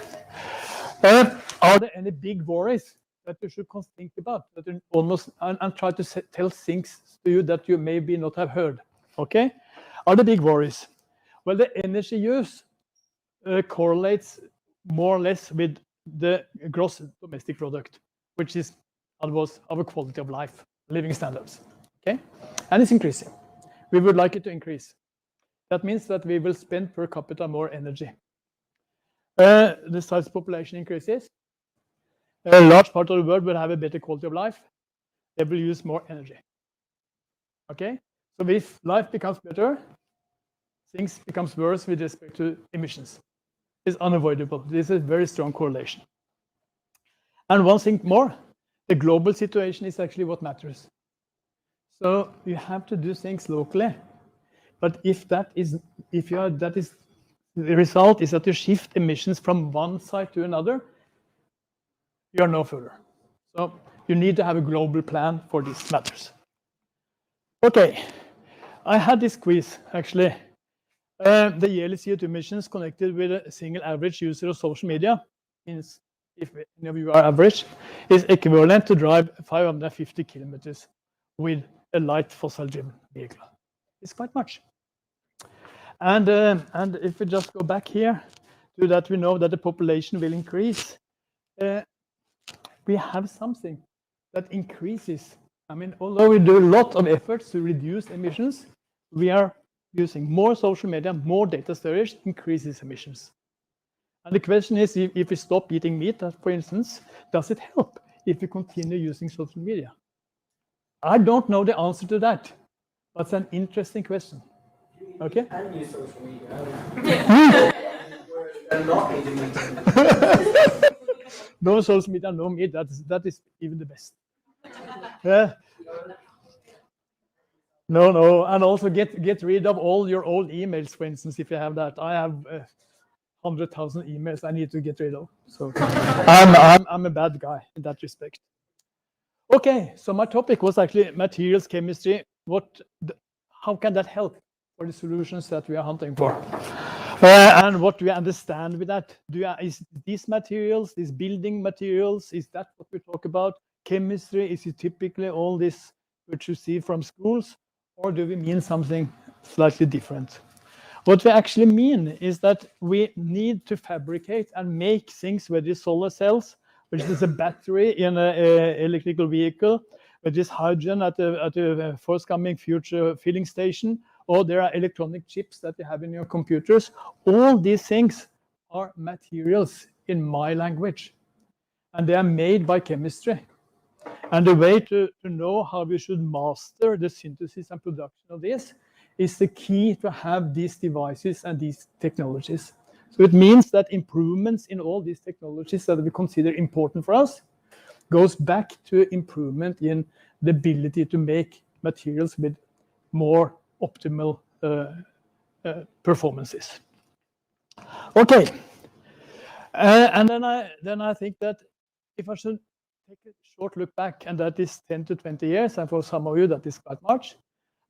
Speaker 11: Are there any big worries that you should think about? That you almost and try to tell things to you that you maybe not have heard. Okay, are the big worries? Well, the energy use correlates more or less with the gross domestic product, which is almost our quality of life, living standards. Okay, and it's increasing. We would like it to increase. That means that we will spend per capita more energy. The size of population increases. A large part of the world will have a better quality of life. They will use more energy. Okay, so if life becomes better, things becomes worse with respect to emissions. It's unavoidable. This is a very strong correlation. And one thing more, the global situation is actually what matters. So you have to do things locally. But if that is the result is that you shift emissions from one site to another, you are no further. So you need to have a global plan for these matters. Okay, I had this quiz actually. The yearly CO2 emissions connected with a single average user of social media, means if any of you are average, is equivalent to drive 550 kilometers with a light fossil-driven vehicle. It's quite much. And if we just go back here to that, we know that the population will increase. We have something that increases. I mean, although we do a lot of efforts to reduce emissions, we are using more social media, more data storage, increases emissions. And the question is, if we stop eating meat, for instance, does it help if we continue using social media? I don't know the answer to that, but it's an interesting question. Okay?
Speaker 5: And use social media. Not eating meat.
Speaker 11: No social media, no meat. That is even the best. Yeah. No, and also get rid of all your old emails, for instance, if you have that. I have 100,000 emails I need to get rid of. So I'm a bad guy in that respect. Okay, so my topic was actually materials chemistry. How can that help for the solutions that we are hunting for? And what do we understand with that? Is these materials, these building materials, is that what we talk about? Chemistry, is it typically all this which you see from schools? Or do we mean something slightly different? What we actually mean is that we need to fabricate and make things, whether it's solar cells, which is a battery in an electrical vehicle, whether it's hydrogen at a forthcoming future filling station, or there are electronic chips that you have in your computers. All these things are materials in my language, and they are made by chemistry. And the way to know how we should master the synthesis and production of this is the key to have these devices and these technologies. So it means that improvements in all these technologies that we consider important for us goes back to improvement in the ability to make materials with more optimal performances. Okay, and then I think that if I should take a short look back, and that is 10 to 20 years, and for some of you that is quite much.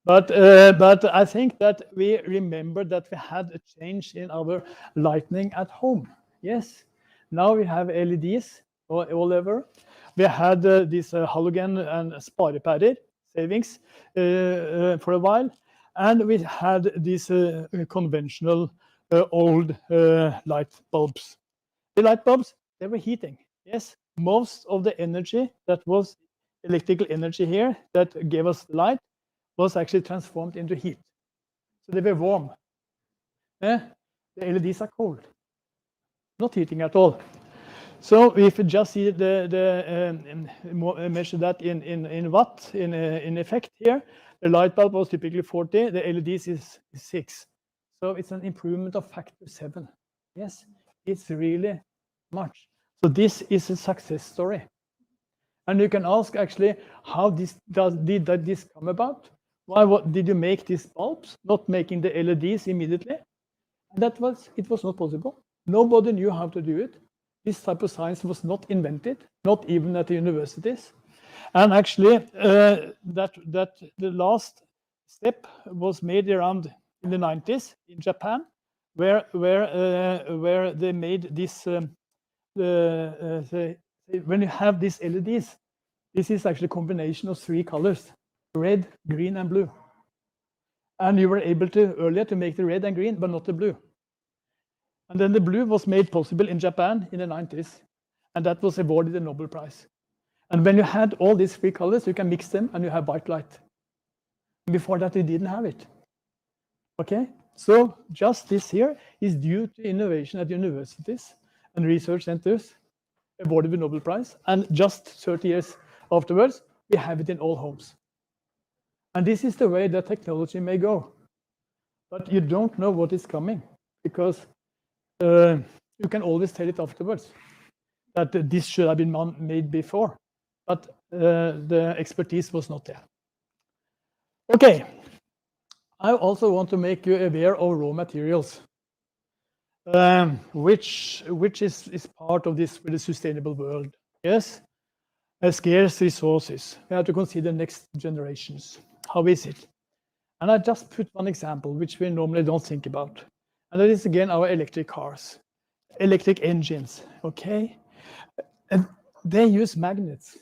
Speaker 11: But I think that we remember that we had a change in our lighting at home. Yes, now we have LEDs all over. We had this halogen and sparepærer savings for a while, and we had these conventional old light bulbs. The light bulbs, they were heating. Yes, most of the energy that was electrical energy here that gave us light was actually transformed into heat. So they were warm. The LEDs are cold, not heating at all. So if you just see measure that in watt in effect here, the light bulb was typically 40, the LEDs is 6. So it's an improvement of factor 7. Yes, it's really much. So this is a success story. And you can ask actually, how did this come about? Why did you make these bulbs, not making the LEDs immediately? And it was not possible. Nobody knew how to do it. This type of science was not invented, not even at the universities. And actually, that the last step was made around in the 90s in Japan, where they made this. When you have these LEDs, this is actually a combination of 3 colors: red, green, and blue. And you were able to earlier to make the red and green, but not the blue. And then the blue was made possible in Japan in the 90s, and that was awarded the Nobel Prize. And when you had all these 3 colors, you can mix them and you have white light. Before that, we didn't have it. Okay, so just this here is due to innovation at universities and research centers, awarded the Nobel Prize, and just 30 years afterwards, we have it in all homes. And this is the way that technology may go. But you don't know what is coming, because you can always tell it afterwards that this should have been made before, but the expertise was not there. Okay, I also want to make you aware of raw materials. which is part of this with a sustainable world. Yes, scarce resources. We have to consider next generations. How is it? And I just put one example, which we normally don't think about, and that is again our electric cars, electric engines. Okay, and they use magnets.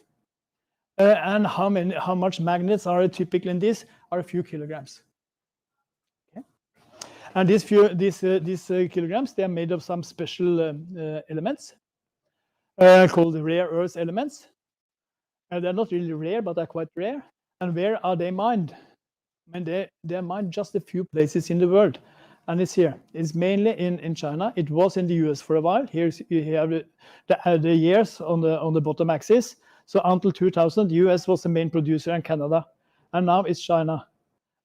Speaker 11: And how much magnets are typical in this? Are a few kilograms. Okay. And these kilograms, they are made of some special elements called rare earth elements. And they're not really rare, but they're quite rare. And where are they mined? I mean, they're mined just a few places in the world. And it's here. It's mainly in China. It was in the US for a while. Here you have the years on the bottom axis. So until 2000, US was the main producer in Canada. And now it's China.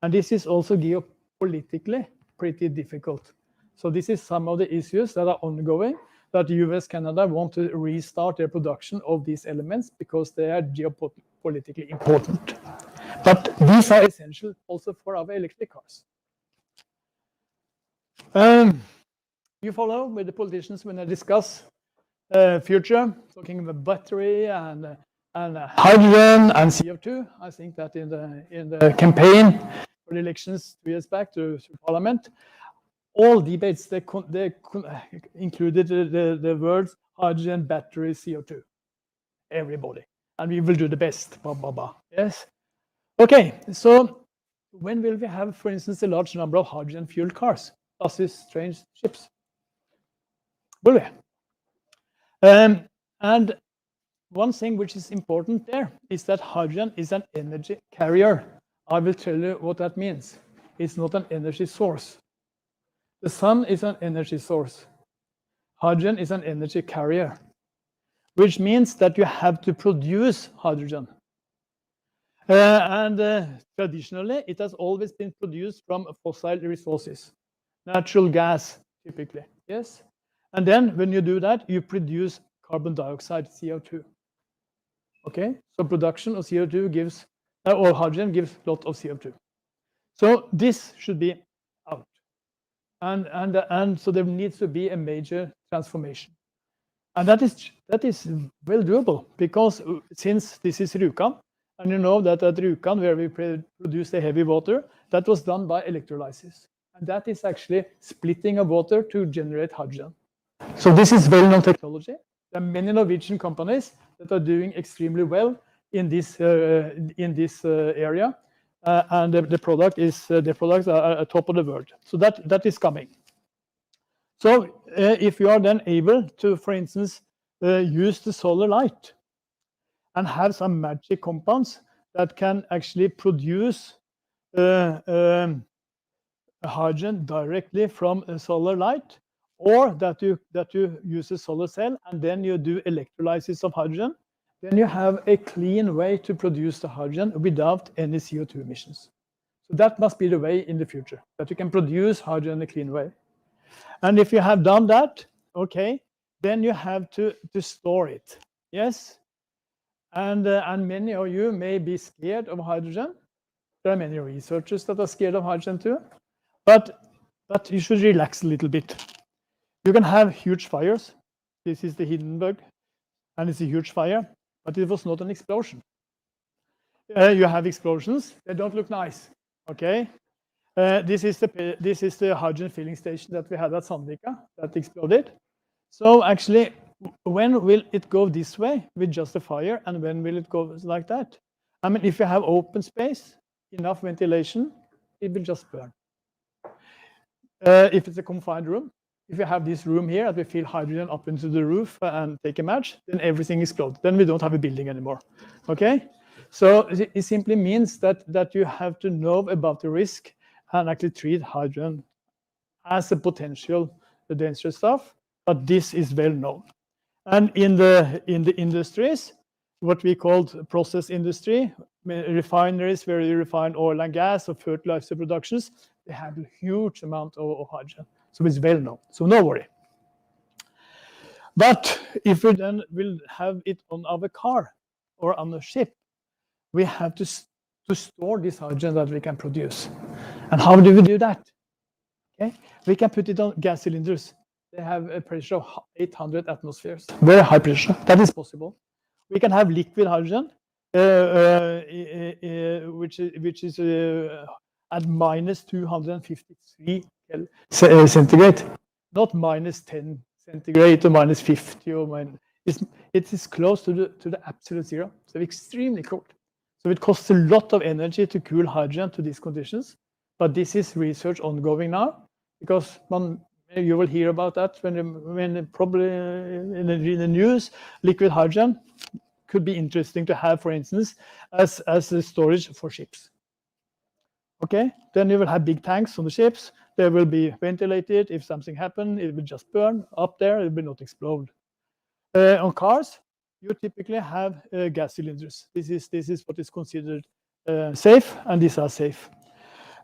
Speaker 11: And this is also geopolitically pretty difficult. So this is some of the issues that are ongoing, that US, Canada want to restart their production of these elements because they are geopolitically important. But these are essential also for our electric cars. You follow with the politicians when they discuss future, talking about battery and hydrogen and CO2. I think that in the campaign for the elections 2 years back to Parliament, all debates they included the words hydrogen, battery, CO2. Everybody, and we will do the best. Blah, blah, blah. Yes. Okay. So when will we have, for instance, a large number of hydrogen fueled cars, buses, trains, ships? Will we? And one thing which is important there is that hydrogen is an energy carrier. I will tell you what that means. It's not an energy source. The sun is an energy source. Hydrogen is an energy carrier, which means that you have to produce hydrogen. Traditionally, it has always been produced from fossil resources, natural gas, typically. Yes. And then when you do that, you produce carbon dioxide, CO2. Okay, so production of CO2 gives, or hydrogen gives a lot of CO2. So this should be out. And so there needs to be a major transformation. And that is well doable, because since this is Rjukan, and you know that at Rjukan, where we produce the heavy water, that was done by electrolysis. And that is actually splitting of water to generate hydrogen. So this is well-known technology. There are many Norwegian companies that are doing extremely well in this area, and the products are top of the world. So that is coming. So if you are then able to, for instance, use the solar light and have some magic compounds that can actually produce hydrogen directly from a solar light, or that you use a solar cell and then you do electrolysis of hydrogen, then you have a clean way to produce the hydrogen without any CO2 emissions. So that must be the way in the future, that you can produce hydrogen in a clean way. And if you have done that, okay, then you have to store it. Yes. And many of you may be scared of hydrogen. There are many researchers that are scared of hydrogen too. But you should relax a little bit. You can have huge fires. This is the Hindenburg, and it's a huge fire, but it was not an explosion. You have explosions. They don't look nice. Okay. This is the hydrogen filling station that we had at Sandvika that exploded. So actually, when will it go this way with just a fire, and when will it go like that? I mean, if you have open space, enough ventilation, it will just burn. If it's a confined room, if you have this room here and we fill hydrogen up into the roof and take a match, then everything explodes. Then we don't have a building anymore. Okay? So it simply means that you have to know about the risk and actually treat hydrogen as a potential dangerous stuff. But this is well known. And in the industries, what we called process industry, refineries where you refine oil and gas or fertilizer productions, they have a huge amount of hydrogen. So it's well known. So no worry. But if we then will have it on our car or on a ship, we have to store this hydrogen that we can produce. And how do we do that? Okay, we can put it on gas cylinders. they have a pressure of 800 atmospheres, very high pressure. That is possible. We can have liquid hydrogen, which is at minus 253 centigrade, not minus 10 centigrade or minus 50 or it is close to the absolute zero, so extremely cold. So it costs a lot of energy to cool hydrogen to these conditions, but this is research ongoing now, because you will hear about that when probably in the news. Liquid hydrogen could be interesting to have, for instance, as a storage for ships. Okay, then you will have big tanks on the ships. They will be ventilated. If something happens, it will just burn up there. It will not explode. On cars, you typically have gas cylinders. This is what is considered safe, and these are safe.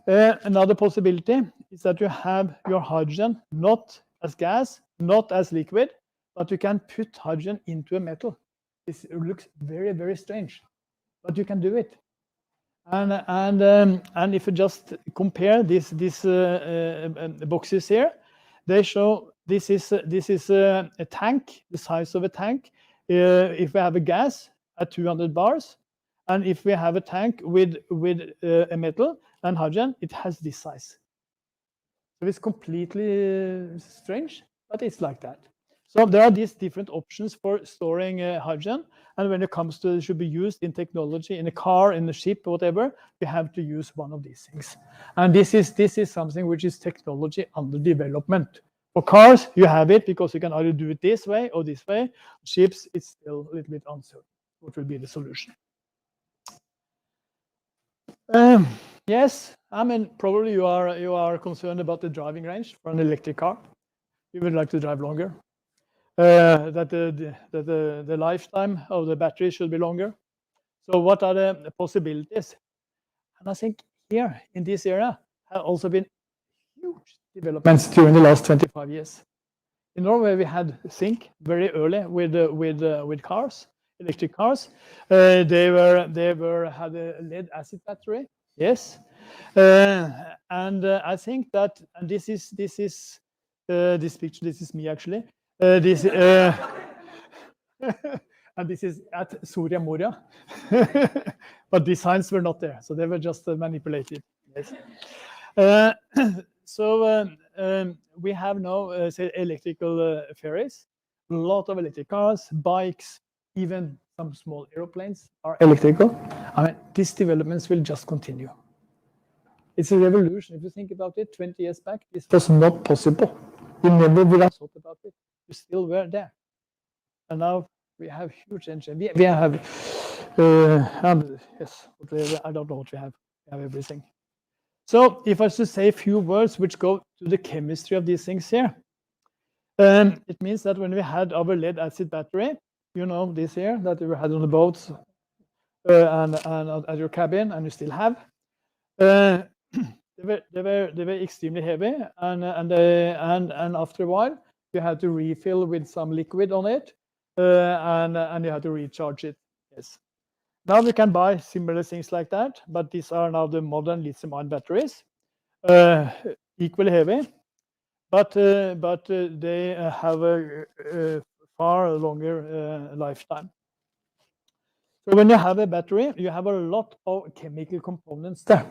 Speaker 11: Another possibility is that you have your hydrogen not as gas, not as liquid, but you can put hydrogen into a metal. This looks very, very strange, but you can do it. And if you just compare these boxes here, they show this is a tank, the size of a tank. If we have a gas at 200 bars, and if we have a tank with a metal and hydrogen, it has this size. So it's completely strange, but it's like that. So there are these different options for storing hydrogen, and when it comes to it should be used in technology, in a car, in a ship, whatever, you have to use one of these things. And this is something which is technology under development. For cars, you have it because you can either do it this way or this way. Ships, it's still a little bit uncertain what will be the solution. Yes, I mean, probably you are concerned about the driving range for an electric car. You would like to drive longer. That the lifetime of the battery should be longer. So what are the possibilities? And I think here in this area have also been huge developments during the last 25 years. In Norway, we had zinc very early with cars, electric cars. They had a lead acid battery. Yes, and I think that, and this picture. This is me actually. And this is at Soria Moria, but the signs were not there, so they were just manipulated. Yes. So we have now say electrical ferries, a lot of electric cars, bikes, even some small aeroplanes are electrical. I mean, these developments will just continue. It's a revolution. If you think about it, 20 years back, this was not possible. You never would have thought about it. You still were there. And now we have huge engine. We have, yes, I don't know what we have. We have everything. So if I should say a few words which go to the chemistry of these things here, it means that when we had our lead acid battery, you know, this here that we had on the boats and at your cabin, and you still have, they were extremely heavy, and after a while you had to refill with some liquid on it, and you had to recharge it. Yes. Now we can buy similar things like that, but these are now the modern lithium-ion batteries, equally heavy, but they have a far longer lifetime. So when you have a battery, you have a lot of chemical components there.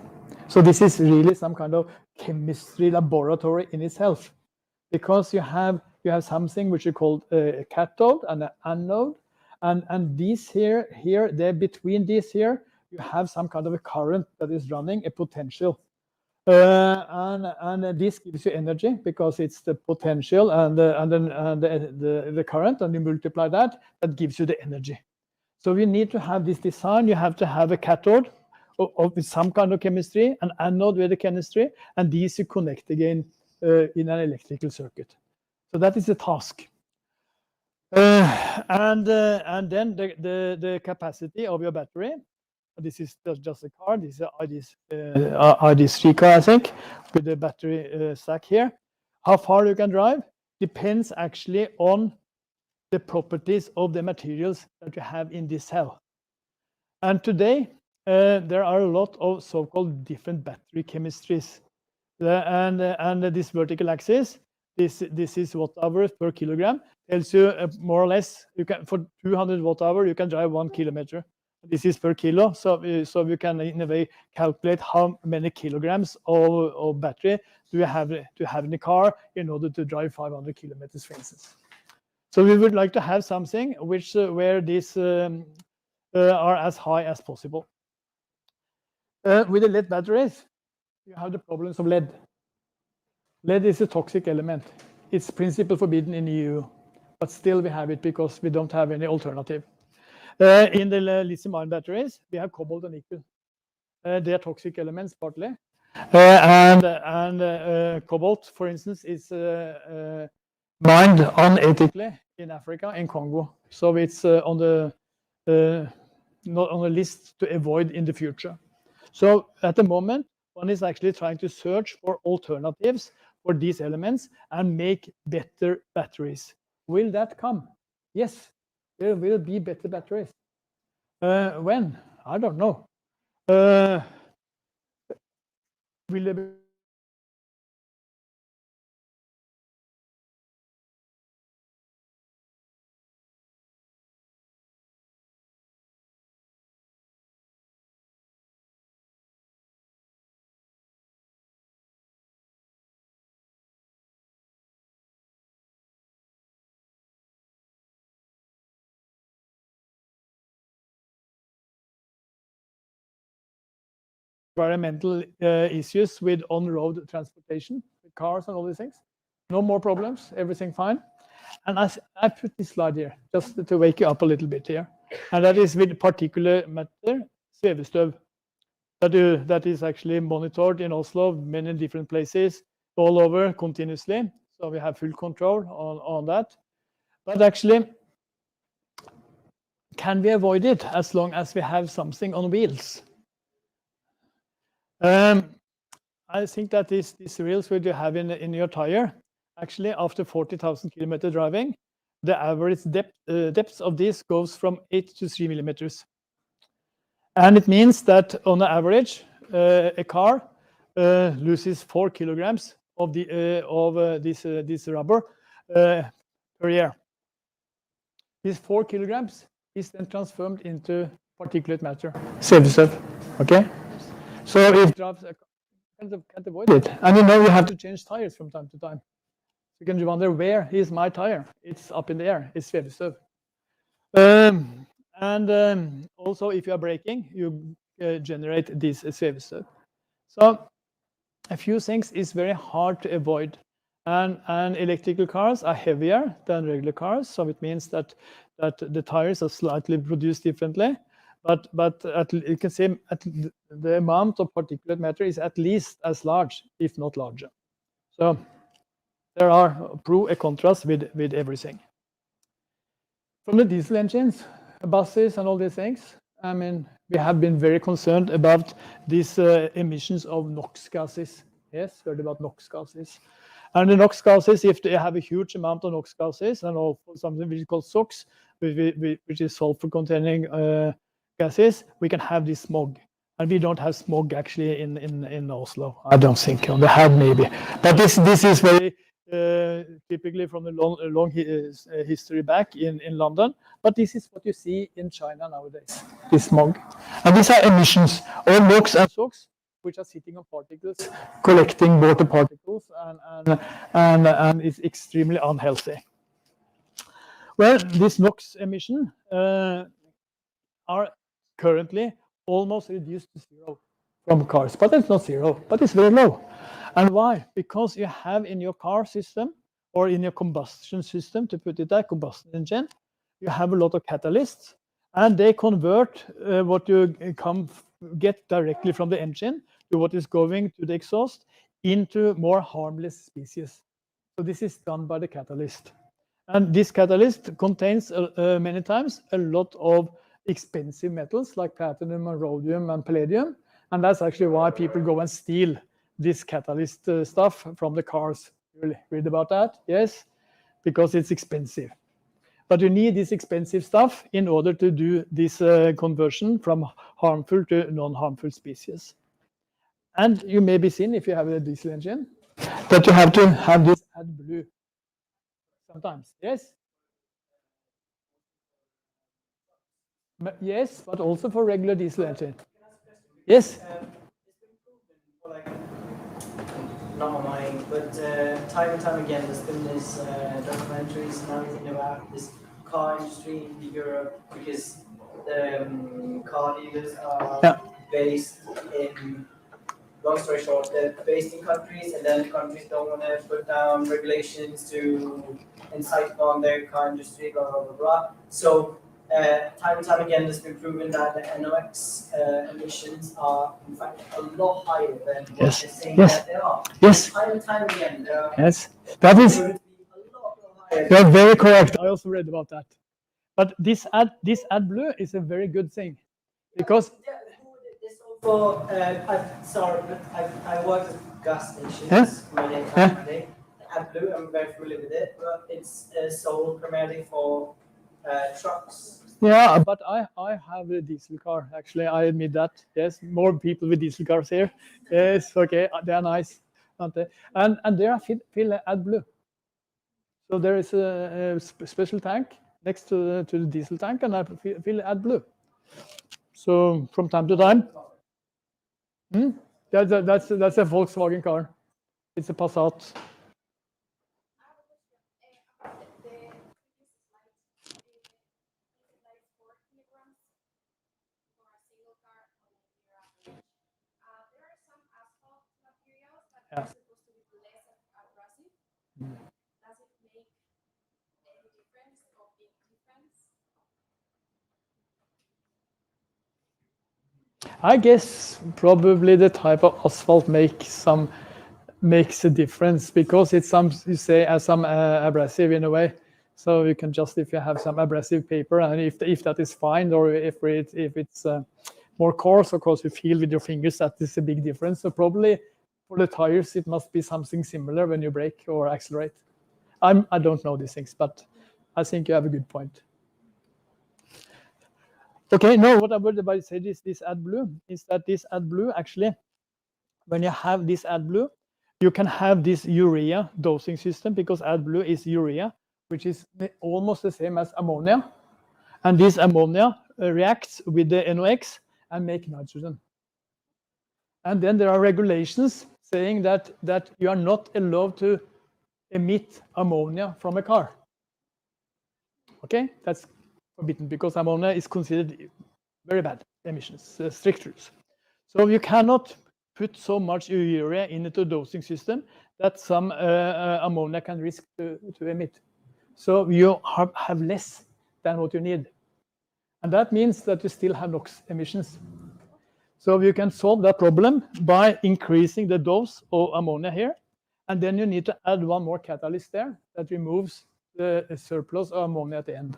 Speaker 11: So this is really some kind of chemistry laboratory in itself, because you have something which you call a cathode and an anode, and these here, there between these here, you have some kind of a current that is running a potential, and this gives you energy because it's the potential and the current, and you multiply that gives you the energy. So you need to have this design. You have to have a cathode with some kind of chemistry, an anode with a chemistry, and these you connect again in an electrical circuit. So that is the task. And then the capacity of your battery. This is just a car. This is ID3 car, I think, with the battery stack here. How far you can drive depends actually on the properties of the materials that you have in this cell. And today, there are a lot of so-called different battery chemistries. And this vertical axis, this is watt-hours per kilogram. Tells you more or less, you can, for 200 watt-hour, you can drive 1 kilometer. This is per kilo, so you can in a way calculate how many kilograms of battery do you have in the car in order to drive 500 kilometers, for instance. So we would like to have something which where these are as high as possible. With the lead batteries, you have the problems of lead. Lead is a toxic element. It's principally forbidden in the EU, but still we have it because we don't have any alternative. In the lithium-ion batteries, we have cobalt and nickel. They are toxic elements partly, and cobalt, for instance, is mined unethically in Africa, in Congo. So it's on the not on the list to avoid in the future. So at the moment, one is actually trying to search for alternatives for these elements and make better batteries. Will that come? Yes, there will be better batteries. When? I don't know. Will there be environmental issues with on-road transportation, with cars and all these things? No more problems, everything fine. And I put this slide here just to wake you up a little bit here. And that is with particulate matter, svevestøv, that is actually monitored in Oslo, many different places, all over continuously. So we have full control on that. But actually, can we avoid it as long as we have something on wheels? I think that these wheels which you have in your tire, actually after 40,000 kilometer driving, the average depth of this goes from 8 to 3 millimeters. And it means that on the average, a car loses 4 kilograms of this rubber per year. These 4 kilograms is then transformed into particulate matter, svevestøv. Okay? So if drives can't avoid it. And you know you have to change tires from time to time. You can wonder, where is my tire? It's up in the air. It's svevestøv. And also, if you are braking, you generate this svevestøv. So a few things is very hard to avoid. And electrical cars are heavier than regular cars, so it means that the tires are slightly produced differently. But you can say the amount of particulate matter is at least as large, if not larger. So there are pros and contras with everything. From the diesel engines, buses, and all these things, I mean, we have been very concerned about these emissions of NOx gases. Yes, heard about NOx gases. And the NOx gases, if they have a huge amount of NOx gases, and also something which is called SOx, which is sulfur-containing gases, we can have this smog. And we don't have smog actually in Oslo. I don't think. We have maybe. But this is very typically from a long history back in London. But this is what you see in China nowadays, this smog. And these are emissions of NOx and SOx, which are sitting on particles, collecting water particles, and is extremely unhealthy. Well, this NOx emission are currently almost reduced to zero from cars, but it's not zero, but it's very low. And why? Because you have in your car system or in your combustion system, to put it that, combustion engine, you have a lot of catalysts, and they convert what you get directly from the engine to what is going to the exhaust into more harmless species. So this is done by the catalyst. And this catalyst contains many times a lot of expensive metals like platinum and rhodium and palladium. And that's actually why people go and steal this catalyst stuff from the cars. You read about that? Yes, because it's expensive. But you need this expensive stuff in order to do this conversion from harmful to non-harmful species. And you may be seen, if you have a diesel engine, that you have to have this AdBlue sometimes. Yes. Yes, but also for regular diesel engine. Yes.
Speaker 5: Not on mine, but time and time again, there's been this documentaries and everything about this car industry in Europe because the car dealers are based in. Long story short, they're based in countries, and then countries don't want to put down regulations to incite on their car industry, blah blah blah blah. So time and time again, it's been proven that the NOx emissions are in fact a lot higher than what they're saying that they are.
Speaker 11: Yes.
Speaker 5: Time and time again, they are
Speaker 11: Yes. That is.
Speaker 5: proven to be a lot higher.
Speaker 11: You're very correct. I also read about that. But this AdBlue is a very good thing because.
Speaker 5: For sorry, but I worked at gas stations my entire day. AdBlue, I'm very familiar with it, but it's sold primarily for trucks.
Speaker 11: Yeah, but I have a diesel car. Actually, I admit that. Yes, more people with diesel cars here. Yes, okay, they are nice, aren't they? And they are fill AdBlue. So there is a special tank next to the diesel tank, and I fill AdBlue. So from time to time. That's a Volkswagen car. It's a Passat. Yeah. I guess probably the type of asphalt makes a difference because it's some, you say, as some abrasive in a way. So you can just, if you have some abrasive paper, and if that is fine, or if it's more coarse, of course you feel with your fingers that is a big difference. So probably for the tires it must be something similar when you brake or accelerate. I don't know these things, but I think you have a good point. Okay, no, what I would about say this AdBlue is that this AdBlue actually, when you have this AdBlue, you can have this urea dosing system because AdBlue is urea, which is almost the same as ammonia. And this ammonia reacts with the NOx and make nitrogen. And then there are regulations saying that you are not allowed to emit ammonia from a car. Okay, that's forbidden because ammonia is considered very bad emissions, strict rules. So you cannot put so much urea into the dosing system that some ammonia can risk to emit. So you have less than what you need. And that means that you still have NOx emissions. So you can solve that problem by increasing the dose of ammonia here. And then you need to add one more catalyst there that removes the surplus of ammonia at the end.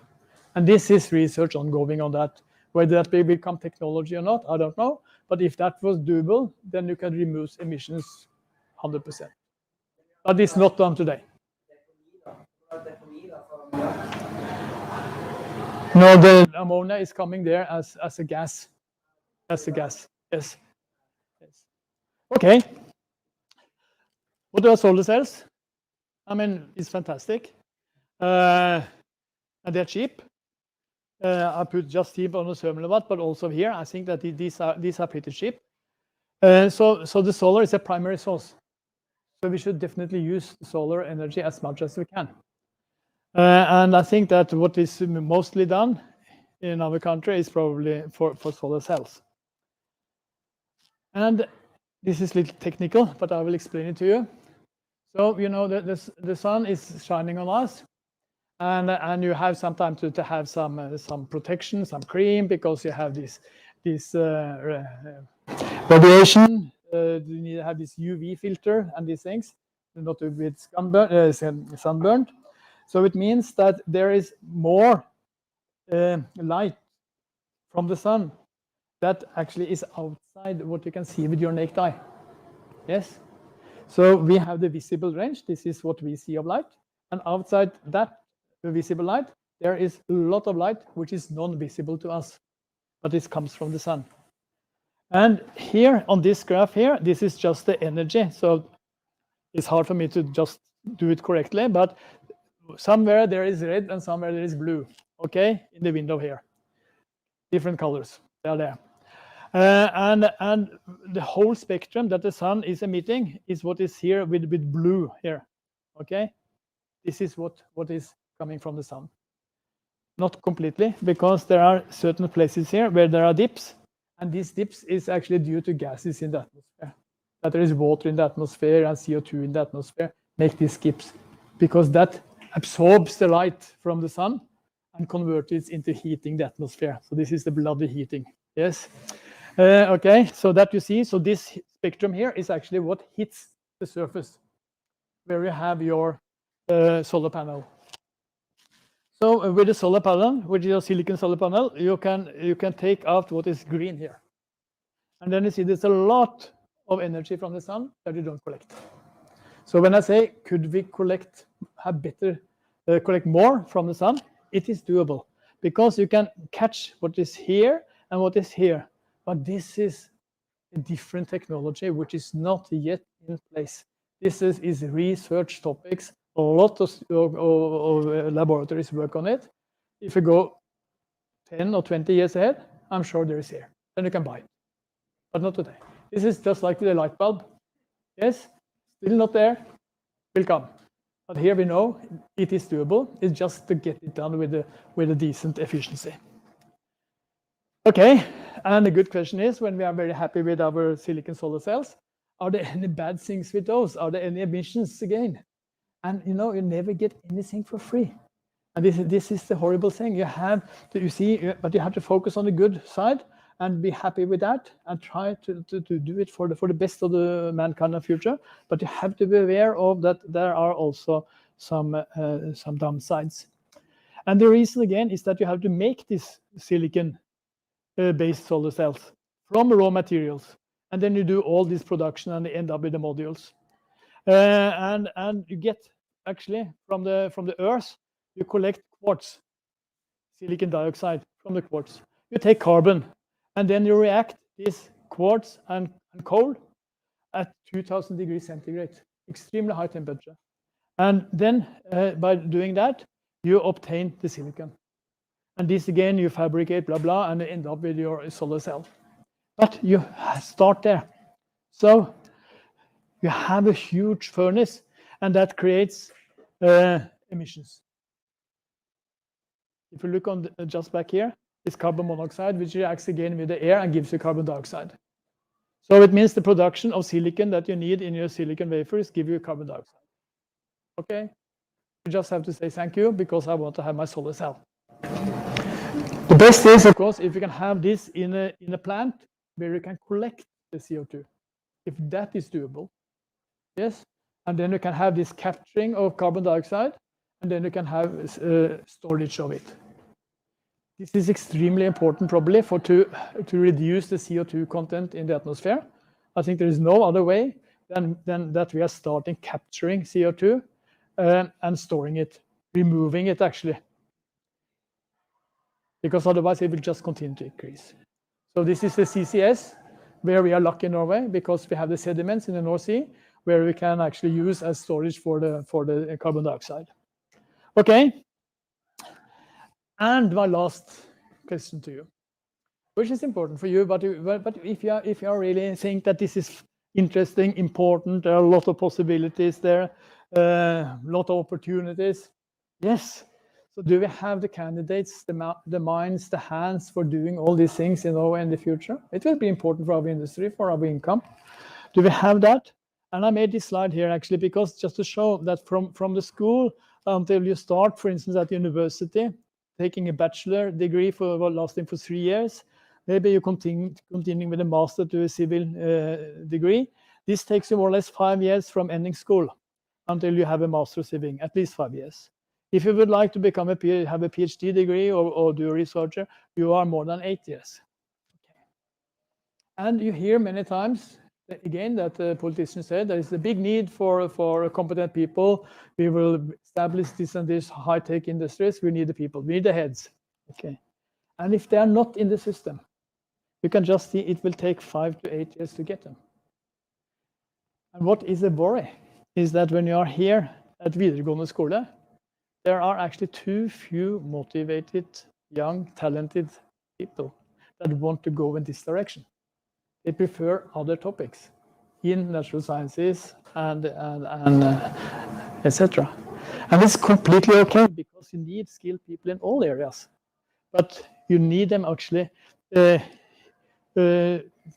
Speaker 11: And this is research ongoing on that. Whether that will become technology or not, I don't know. But if that was doable, then you can remove emissions 100%. But it's not done today. No, the ammonia is coming there as a gas. As a gas, yes. Okay. What are solar cells? I mean, it's fantastic. And they're cheap. I put just cheap on the thermal watt, but also here, I think that these are pretty cheap. So the solar is a primary source. So we should definitely use solar energy as much as we can. And I think that what is mostly done in our country is probably for solar cells. And this is a little technical, but I will explain it to you. So, you know, the sun is shining on us, and you have sometimes to have some protection, some cream, because you have this radiation. You need to have this UV filter and these things, not to be sunburned. So it means that there is more light from the sun that actually is outside what you can see with your naked eye. Yes? So we have the visible range. This is what we see of light. And outside that visible light, there is a lot of light which is non-visible to us, but it comes from the sun. And here on this graph here, this is just the energy. So it's hard for me to just do it correctly, but somewhere there is red and somewhere there is blue, okay, in the window here. Different colors, they are there. And the whole spectrum that the sun is emitting is what is here with blue here, okay? This is what is coming from the sun. Not completely, because there are certain places here where there are dips, and these dips is actually due to gases in the atmosphere. That there is water in the atmosphere and CO2 in the atmosphere make these dips, because that absorbs the light from the sun and converts it into heating the atmosphere. So this is the bloody heating, yes? Okay, so that you see, so this spectrum here is actually what hits the surface, where you have your solar panel. So with a solar panel, which is a silicon solar panel, you can take out what is green here. And then you see there's a lot of energy from the sun that you don't collect. So when I say, could we collect more from the sun? It is doable, because you can catch what is here and what is here. But this is a different technology, which is not yet in place. This is research topics. A lot of laboratories work on it. If you go 10 or 20 years ahead, I'm sure there is here. Then you can buy it. But not today. This is just like the light bulb. Yes, still not there, will come. But here we know it is doable. It's just to get it done with a decent efficiency. Okay, and the good question is, when we are very happy with our silicon solar cells, are there any bad things with those? Are there any emissions again? And you never get anything for free. And this is the horrible thing. You have to, but you have to focus on the good side and be happy with that and try to do it for the best of the mankind of future. But you have to be aware of that there are also some downsides. And the reason again is that you have to make this silicon based solar cells from raw materials, and then you do all this production and end up with the modules. And you get actually from the earth, you collect quartz, silicon dioxide from the quartz. You take carbon, and then you react this quartz and coal at 2000 degrees centigrade, extremely high temperature. And then by doing that, you obtain the silicon. And this again, you fabricate, blah, blah, and end up with your solar cell. But you start there. So you have a huge furnace, and that creates emissions. If you look on just back here, it's carbon monoxide, which reacts again with the air and gives you carbon dioxide. So it means the production of silicon that you need in your silicon wafers give you carbon dioxide. Okay? You just have to say thank you, because I want to have my solar cell. The best is, of course, if you can have this in a plant where you can collect the CO2. If that is doable, yes, and then you can have this capturing of carbon dioxide, and then you can have storage of it. This is extremely important, probably, to reduce the CO2 content in the atmosphere. I think there is no other way than that we are starting capturing CO2 and storing it, removing it actually, because otherwise it will just continue to increase. So this is the CCS, where we are lucky in Norway, because we have the sediments in the North Sea, where we can actually use as storage for the carbon dioxide. Okay. And my last question to you, which is important for you, but if you really think that this is interesting, important, there are a lot of possibilities there, a lot of opportunities. Yes. So do we have the candidates, the minds, the hands for doing all these things in Norway in the future? It will be important for our industry, for our income. Do we have that? And I made this slide here actually because just to show that from the school until you start, for instance, at university, taking a bachelor degree lasting for 3 years, maybe you continuing with a master to a civil degree. This takes you more or less 5 years from ending school until you have a master civil, at least 5 years. If you would like to become have a PhD degree or do a researcher, you are more than 8 years. Okay. And you hear many times, again, that the politicians said there is a big need for competent people. We will establish this and this high-tech industries. We need the people, we need the heads. Okay. And if they are not in the system, you can just see it will take 5 to 8 years to get them. And what is a worry is that when you are here at videregående skole, there are actually too few motivated, young, talented people that want to go in this direction. They prefer other topics in natural sciences and etc. And it's completely okay because you need skilled people in all areas, but you need them actually to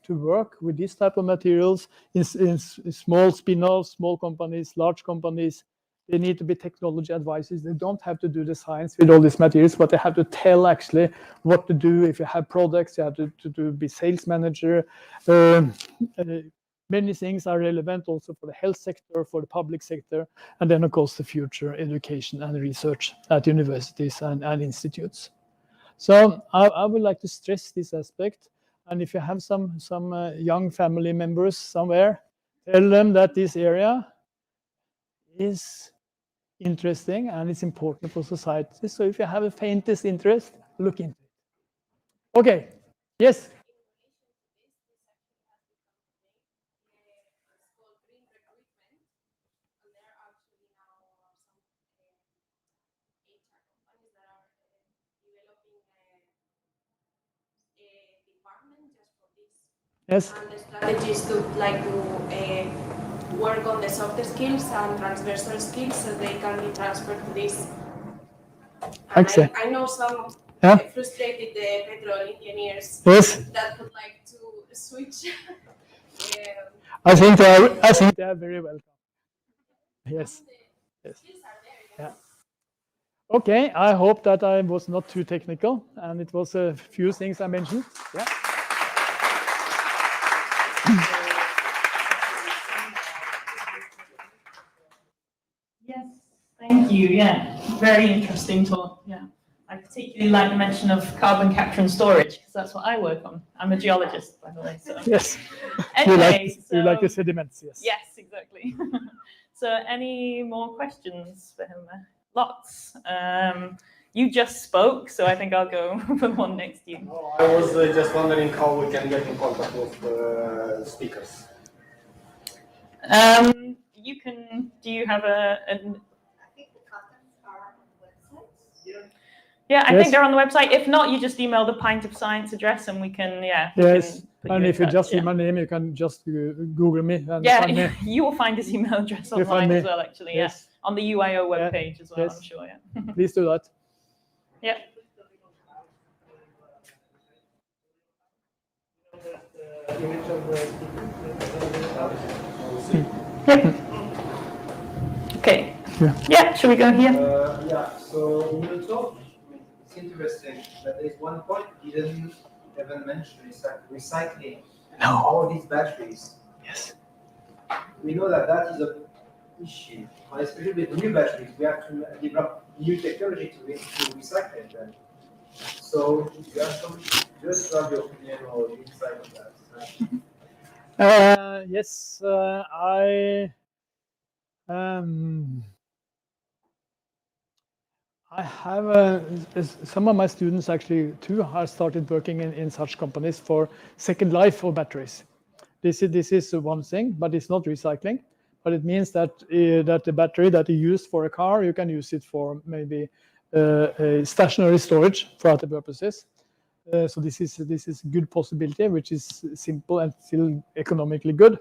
Speaker 11: work with this type of materials in small spin-offs, small companies, large companies. They need to be technology advisors. They don't have to do the science with all these materials, but they have to tell actually what to do. If you have products, you have to be sales manager. Many things are relevant also for the health sector, for the public sector, and then of course the future education and research at universities and institutes. So I would like to stress this aspect. And if you have some young family members somewhere, tell them that this area is interesting and it's important for society. So if you have a faintest interest, look into it. Okay. Yes. Yes.
Speaker 10: And the strategy is to work on the softer skills and transversal skills so they can be transferred to this. And I know some frustrated petrol engineers that would like to switch.
Speaker 11: I think they are very welcome. Yes. Yes. Yeah. Okay. I hope that I was not too technical and it was a few things I mentioned. Yeah.
Speaker 3: Yes, thank you. Yeah, very interesting talk. Yeah, I particularly like the mention of carbon capture and storage because that's what I work on. I'm a geologist, by the way. So.
Speaker 11: Yes.
Speaker 3: Anyway,
Speaker 11: you like the sediments, yes.
Speaker 3: Yes, exactly. So, any more questions for him? Lots. You just spoke, so I think I'll go for the one next to you.
Speaker 7: Oh, I was just wondering how we can get in contact with speakers.
Speaker 3: You can. Do you have a?
Speaker 8: I think the contents are on the website.
Speaker 3: Yeah, I think they're on the website. If not, you just email the Pint of Science address, and we can. Yeah.
Speaker 11: Yes,
Speaker 3: can
Speaker 11: and if you just see my name, you can just Google me. And find me.
Speaker 3: You will find his email address online as well. Actually,
Speaker 11: yes.
Speaker 3: On the UIO webpage as well. Yes. I'm sure. Yeah.
Speaker 11: Please do that.
Speaker 3: Yeah. Okay. Yeah. Should we go here?
Speaker 4: Yeah. So in your talk, it's interesting that there's one point you didn't even mention recycling. All these batteries.
Speaker 11: Yes.
Speaker 4: We know that is an issue, especially with new batteries. We have to develop new technology to recycle them. So, you have some, just have your opinion or insight on that.
Speaker 11: Yes, I have some of my students actually too have started working in such companies for second life for batteries. This is one thing, but it's not recycling. But it means that that the battery that you use for a car, you can use it for maybe a stationary storage for other purposes. So this is a good possibility, which is simple and still economically good.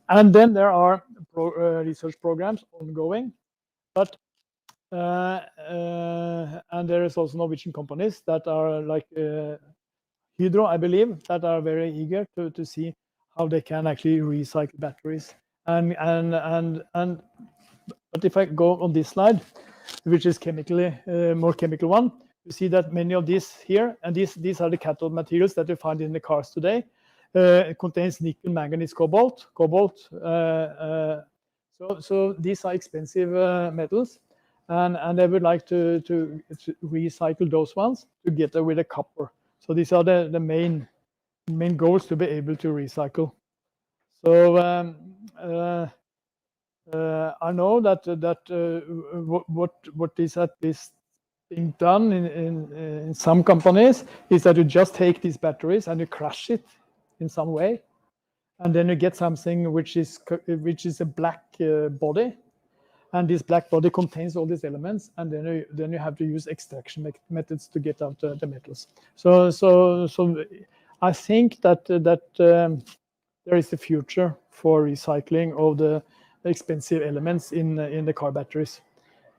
Speaker 11: And then there are research programs ongoing, but and there is also Norwegian companies that are like Hydro, I believe, that are very eager to see how they can actually recycle batteries. But if I go on this slide, which is chemically more chemical one, you see that many of these here, and these are the cathode materials that you find in the cars today. It contains nickel, manganese, cobalt. So these are expensive metals, and they would like to recycle those ones together with the copper. So these are the main goals to be able to recycle. So I know that what is at least being done in some companies is that you just take these batteries and you crush it in some way, and then you get something which is a black body, And this black body contains all these elements, and then you have to use extraction methods to get out the metals. So I think that there is a future for recycling of the expensive elements in the car batteries.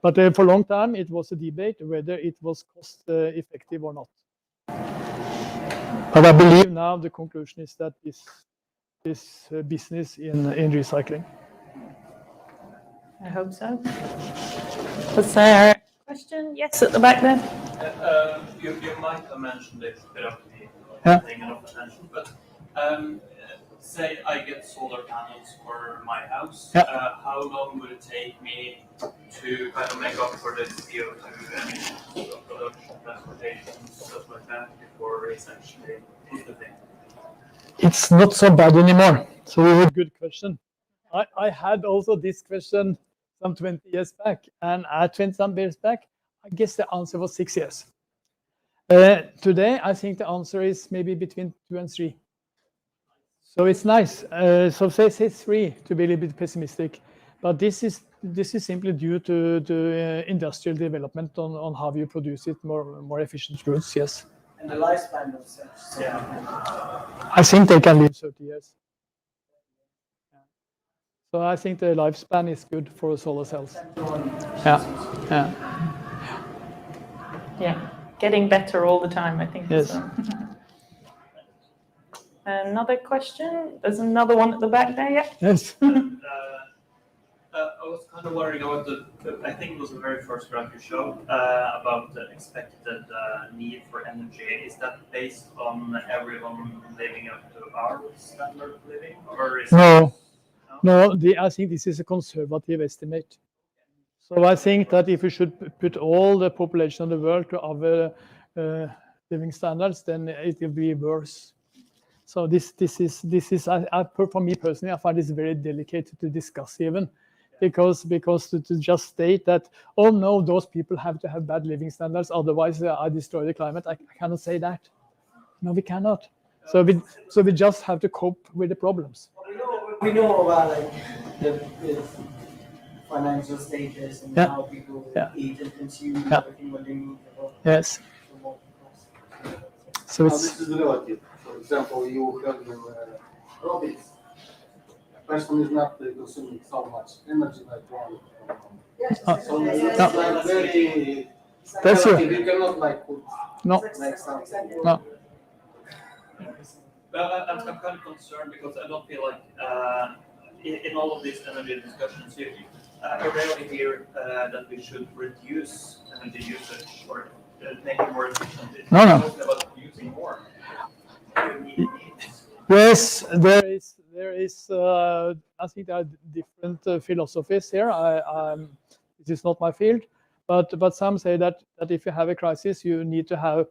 Speaker 11: But for a long time, it was a debate whether it was cost effective or not. But I believe now the conclusion is that this business in recycling.
Speaker 3: I hope so. Was there a question? Yes, at the back there.
Speaker 12: You might have mentioned it a bit of
Speaker 11: Yeah.
Speaker 12: the thing of attention, but say I get solar panels for my house.
Speaker 11: Yeah.
Speaker 12: How long would it take me to kind of make up for the CO2 emissions of production, transportation, stuff like that before it's actually put the thing?
Speaker 11: It's not so bad anymore. So a good question. I had also this question some 20 years back, and at 20 some years back, I guess the answer was 6 years. Today, I think the answer is maybe between 2 and 3. So it's nice. So say 3 to be a little bit pessimistic, but this is simply due to industrial development on how you produce it more efficient goods. Yes.
Speaker 5: And the lifespan of such.
Speaker 12: Yeah.
Speaker 11: I think they can live 30 years. So I think the lifespan is good for solar cells. Yeah.
Speaker 3: Yeah, getting better all the time, I think.
Speaker 11: Yes.
Speaker 3: So. Another question? There's another one at the back there, yeah?
Speaker 11: Yes.
Speaker 12: I was kind of wondering about I think it was the very first graph you showed about the expected need for energy. Is that based on everyone living up to our standard of living? Or is
Speaker 11: No, I think this is a conservative estimate. So I think that if we should put all the population of the world to our living standards, then it will be worse. So this is for me personally, I find this very delicate to discuss even, because to just state that, oh no, those people have to have bad living standards, otherwise I destroy the climate. I cannot say that. No, we cannot. So we just have to cope with the problems.
Speaker 5: We know about like the financial status and how people eat and consume everything when they move.
Speaker 11: Yes. So
Speaker 7: this is relative. For example, you have robots. A person is not consuming so much energy like one. So it's like very
Speaker 11: That's
Speaker 7: relative.
Speaker 11: true.
Speaker 7: You cannot like put like something.
Speaker 11: No.
Speaker 12: Well, I'm kind of concerned because I don't feel like in all of these energy discussions, I rarely hear that we should reduce energy usage or make it more efficient. It's mostly about using more.
Speaker 11: Yes, there is. I think there are different philosophies here. This is not my field, but some say that if you have a crisis, you need to have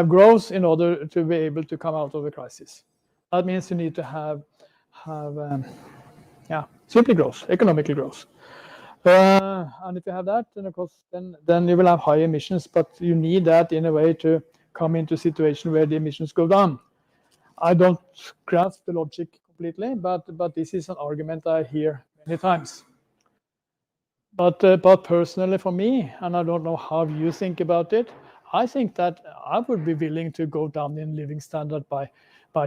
Speaker 11: growth in order to be able to come out of the crisis. That means you need to have simply growth, economical growth. And if you have that, then of course, then you will have high emissions. But you need that in a way to come into a situation where the emissions go down. I don't grasp the logic completely, but this is an argument I hear many times. But personally for me, and I don't know how you think about it, I think that I would be willing to go down in living standard by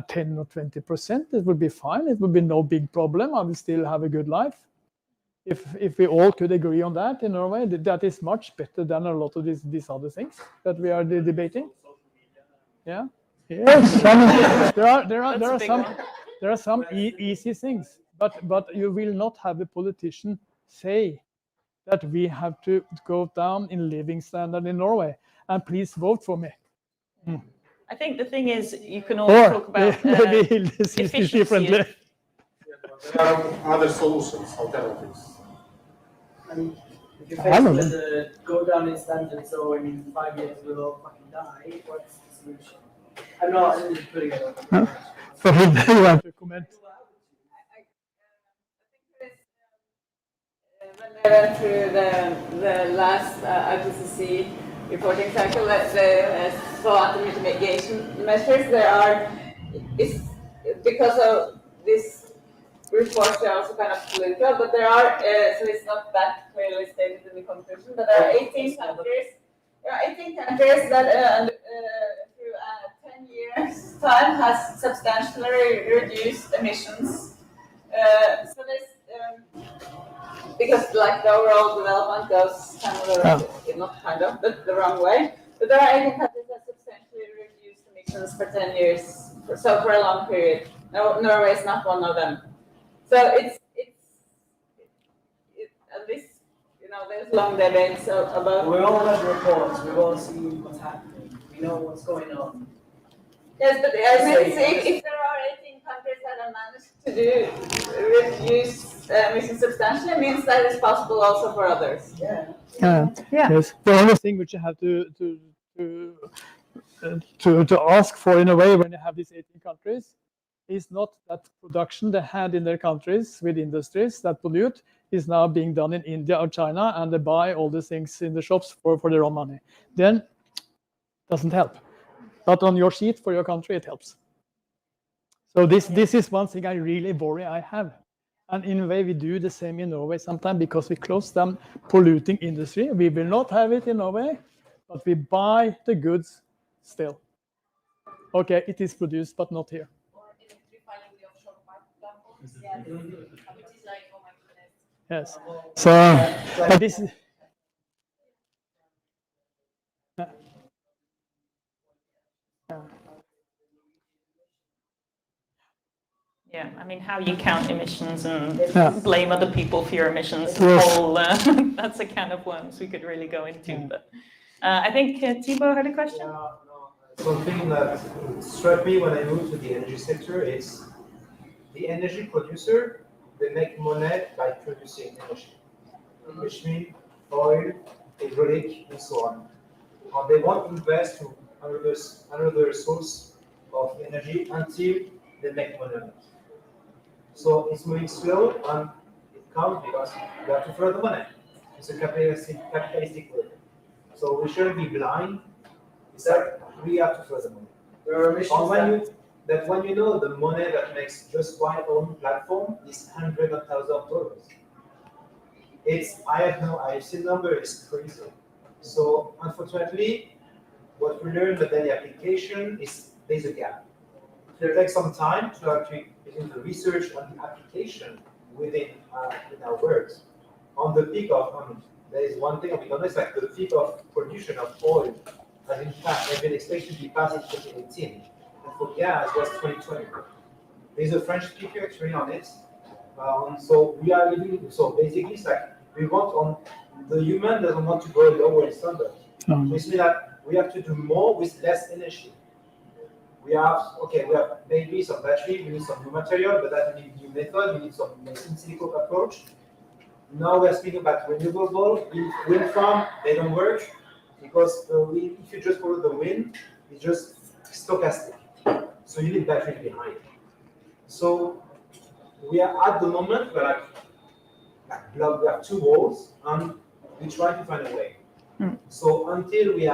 Speaker 11: 10 or 20%. It would be fine. It would be no big problem. I will still have a good life. If we all could agree on that in Norway, that is much better than a lot of these other things that we are debating. Yeah. Yes. I mean, there are some easy things, but you will not have a politician say that we have to go down in living standard in Norway, and please vote for me.
Speaker 3: I think the thing is, you can always talk about efficiency.
Speaker 11: Differently.
Speaker 7: There are other solutions, alternatives.
Speaker 5: And if you face with the go down in standard, so in 5 years we'll all fucking die, what's the solution? I'm not putting it on.
Speaker 11: So you want to comment?
Speaker 6: When they went through the last IPCC reporting cycle, they saw the mitigation measures. There are, because of this reports are also kind of political, but there are, so it's not that clearly stated in the conclusion, but there are 18 countries. There are 18 countries that through 10 years time has substantially reduced emissions. So there's, because like the overall development goes kind of, not kind of, but the wrong way. But there are 18 countries that substantially reduced emissions for 10 years, so for a long period. Norway is not one of them. So it's at least, you know, there's long debates about.
Speaker 5: We all have reports. We've all seen what's happening. We know what's going on.
Speaker 6: Yes, but I mean, if there are 18 countries that have managed to reduce emissions substantially, it means that it's possible also for others.
Speaker 5: Yeah.
Speaker 11: Yes. The only thing which you have to ask for in a way when you have these 18 countries is not that production they had in their countries with industries that pollute is now being done in India or China, and they buy all these things in the shops for their own money. Then doesn't help. But on your sheet for your country, it helps. So this is one thing I really worry I have. And in a way, we do the same in Norway sometimes because we close down polluting industry. We will not have it in Norway, but we buy the goods still. Okay, it is produced, but not here.
Speaker 9: Or electrifying the offshore platforms. Yeah, which is like, oh my goodness.
Speaker 11: Yes. So, but this is.
Speaker 3: Yeah, I mean, how you count emissions and blame other people for your emissions, that's a can of worms we could really go into. But I think Thibaut had a question.
Speaker 4: Yeah, no, something that struck me when I moved to the energy sector is the energy producer, they make money by producing energy, which means oil, hydraulic, and so on. And they won't invest to another source of energy until they make money on it. So it's moving slow, and it comes because you have to throw the money. It's a capitalistic world. So we shouldn't be blind. It's like we have to throw the money.
Speaker 5: There are emissions
Speaker 4: When you know the money that makes just one own platform is hundreds of thousands of dollars. I've seen number is crazy. So unfortunately, what we learned about the application is there's a gap. It takes some time to actually begin the research and the application within our works. On the peak of, there is one thing we don't know, it's like the peak of production of oil has been expected to be passed in 2018. And for gas was 2020. There's a French speaker actually on it. So we are living, so basically it's like we want the human doesn't want to go lower in standard. Which means that we have to do more with less energy. We have maybe some battery, we need some new material, but that we need new method, we need some in silico approach. Now we're speaking about renewable wind farm, they don't work because if you just follow the wind, it's just stochastic. So you need battery behind. So we are at the moment where we have two walls and we try to find a way. So until we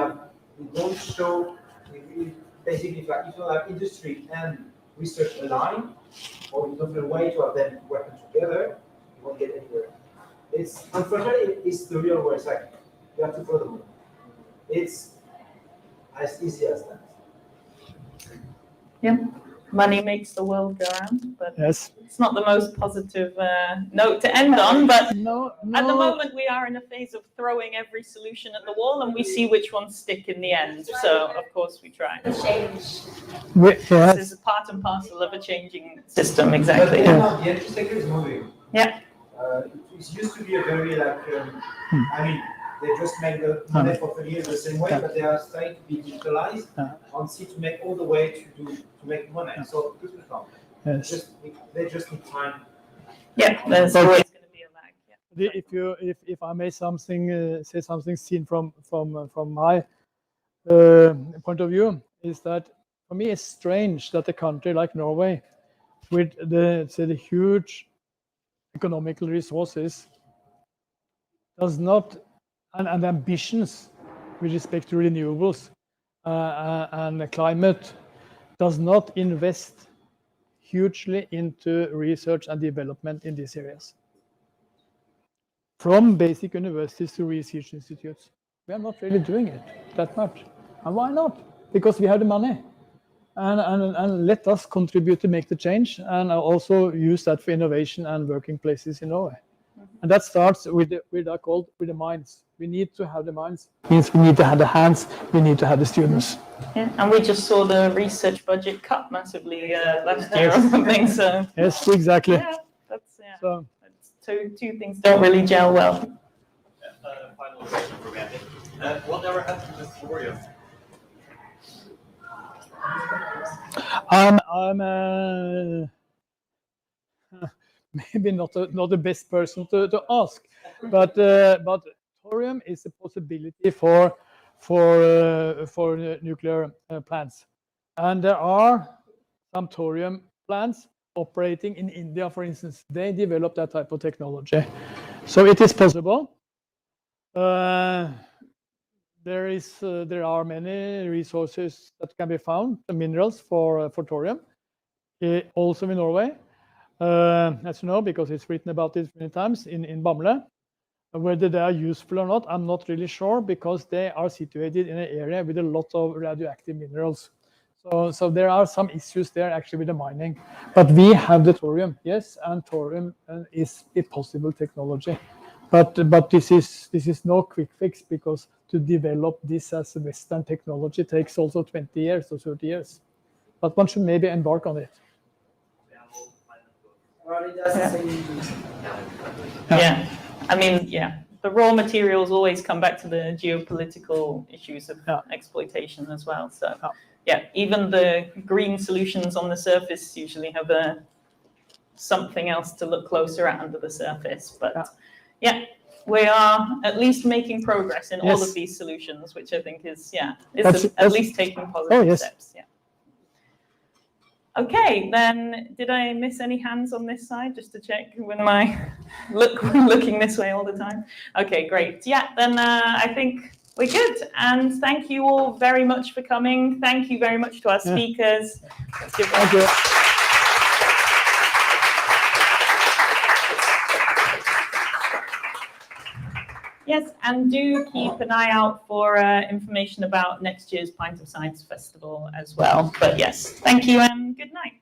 Speaker 4: don't show, basically, if you don't have industry and research aligned, or you don't have a way to have them working together, you won't get anywhere. Unfortunately, it's the real world. It's like you have to follow the money. It's as easy as that.
Speaker 3: Yeah, money makes the world go round, but
Speaker 11: Yes.
Speaker 3: it's not the most positive note to end on. But
Speaker 11: No.
Speaker 3: at the moment, we are in a phase of throwing every solution at the wall, and we see which ones stick in the end. So, of course, we try.
Speaker 8: Change.
Speaker 3: This is part and parcel of a changing system, exactly.
Speaker 4: But now the energy sector is moving.
Speaker 3: Yeah.
Speaker 4: It used to be a very they just make the money for 30 years the same way, but they are starting to be digitalized and see to make all the way to make money. So good to come.
Speaker 11: Yes.
Speaker 4: They just need time.
Speaker 3: Yeah, there's always going to be a lag. Yeah.
Speaker 11: If I may say something seen from my point of view, is that for me it's strange that a country like Norway, with the huge economical resources, does not and ambitions with respect to renewables and climate, does not invest hugely into research and development in these areas. From basic universities to research institutes. We are not really doing it that much. And why not? Because we have the money. And let us contribute to make the change, and also use that for innovation and working places in Norway. And that starts with the minds. We need to have the minds. Means we need to have the hands. We need to have the students.
Speaker 3: Yeah, and we just saw the research budget cut massively last year or something. So
Speaker 11: yes, exactly.
Speaker 3: Yeah, that's two things don't really gel well.
Speaker 12: Final question for Andy. Whatever happened to thorium?
Speaker 11: Maybe not the best person to ask, but thorium is a possibility for nuclear plants, and there are some thorium plants operating in India, for instance. They develop that type of technology, so it is possible. There are many resources that can be found, the minerals for thorium, also in Norway. As you know, because it's written about it many times in Bamble. Whether they are useful or not, I'm not really sure, because they are situated in an area with a lot of radioactive minerals. So there are some issues there actually with the mining. But we have the thorium, yes, and thorium is a possible technology. But this is no quick fix, because to develop this as a Western technology takes also 20 years or 30 years. But one should maybe embark on it.
Speaker 3: Yeah, I mean, yeah, the raw materials always come back to the geopolitical issues of exploitation as well. So, yeah, even the green solutions on the surface usually have something else to look closer at under the surface. But yeah, we are at least making progress in all of these solutions, which I think is at least taking positive steps. Yeah. Okay, then did I miss any hands on this side, just to check when my looking this way all the time? Okay, great. Yeah, then I think we're good. And thank you all very much for coming. Thank you very much to our speakers. Let's give
Speaker 11: Thank you.
Speaker 3: Yes, and do keep an eye out for information about next year's Pint of Science Festival as well. But yes, thank you and good night.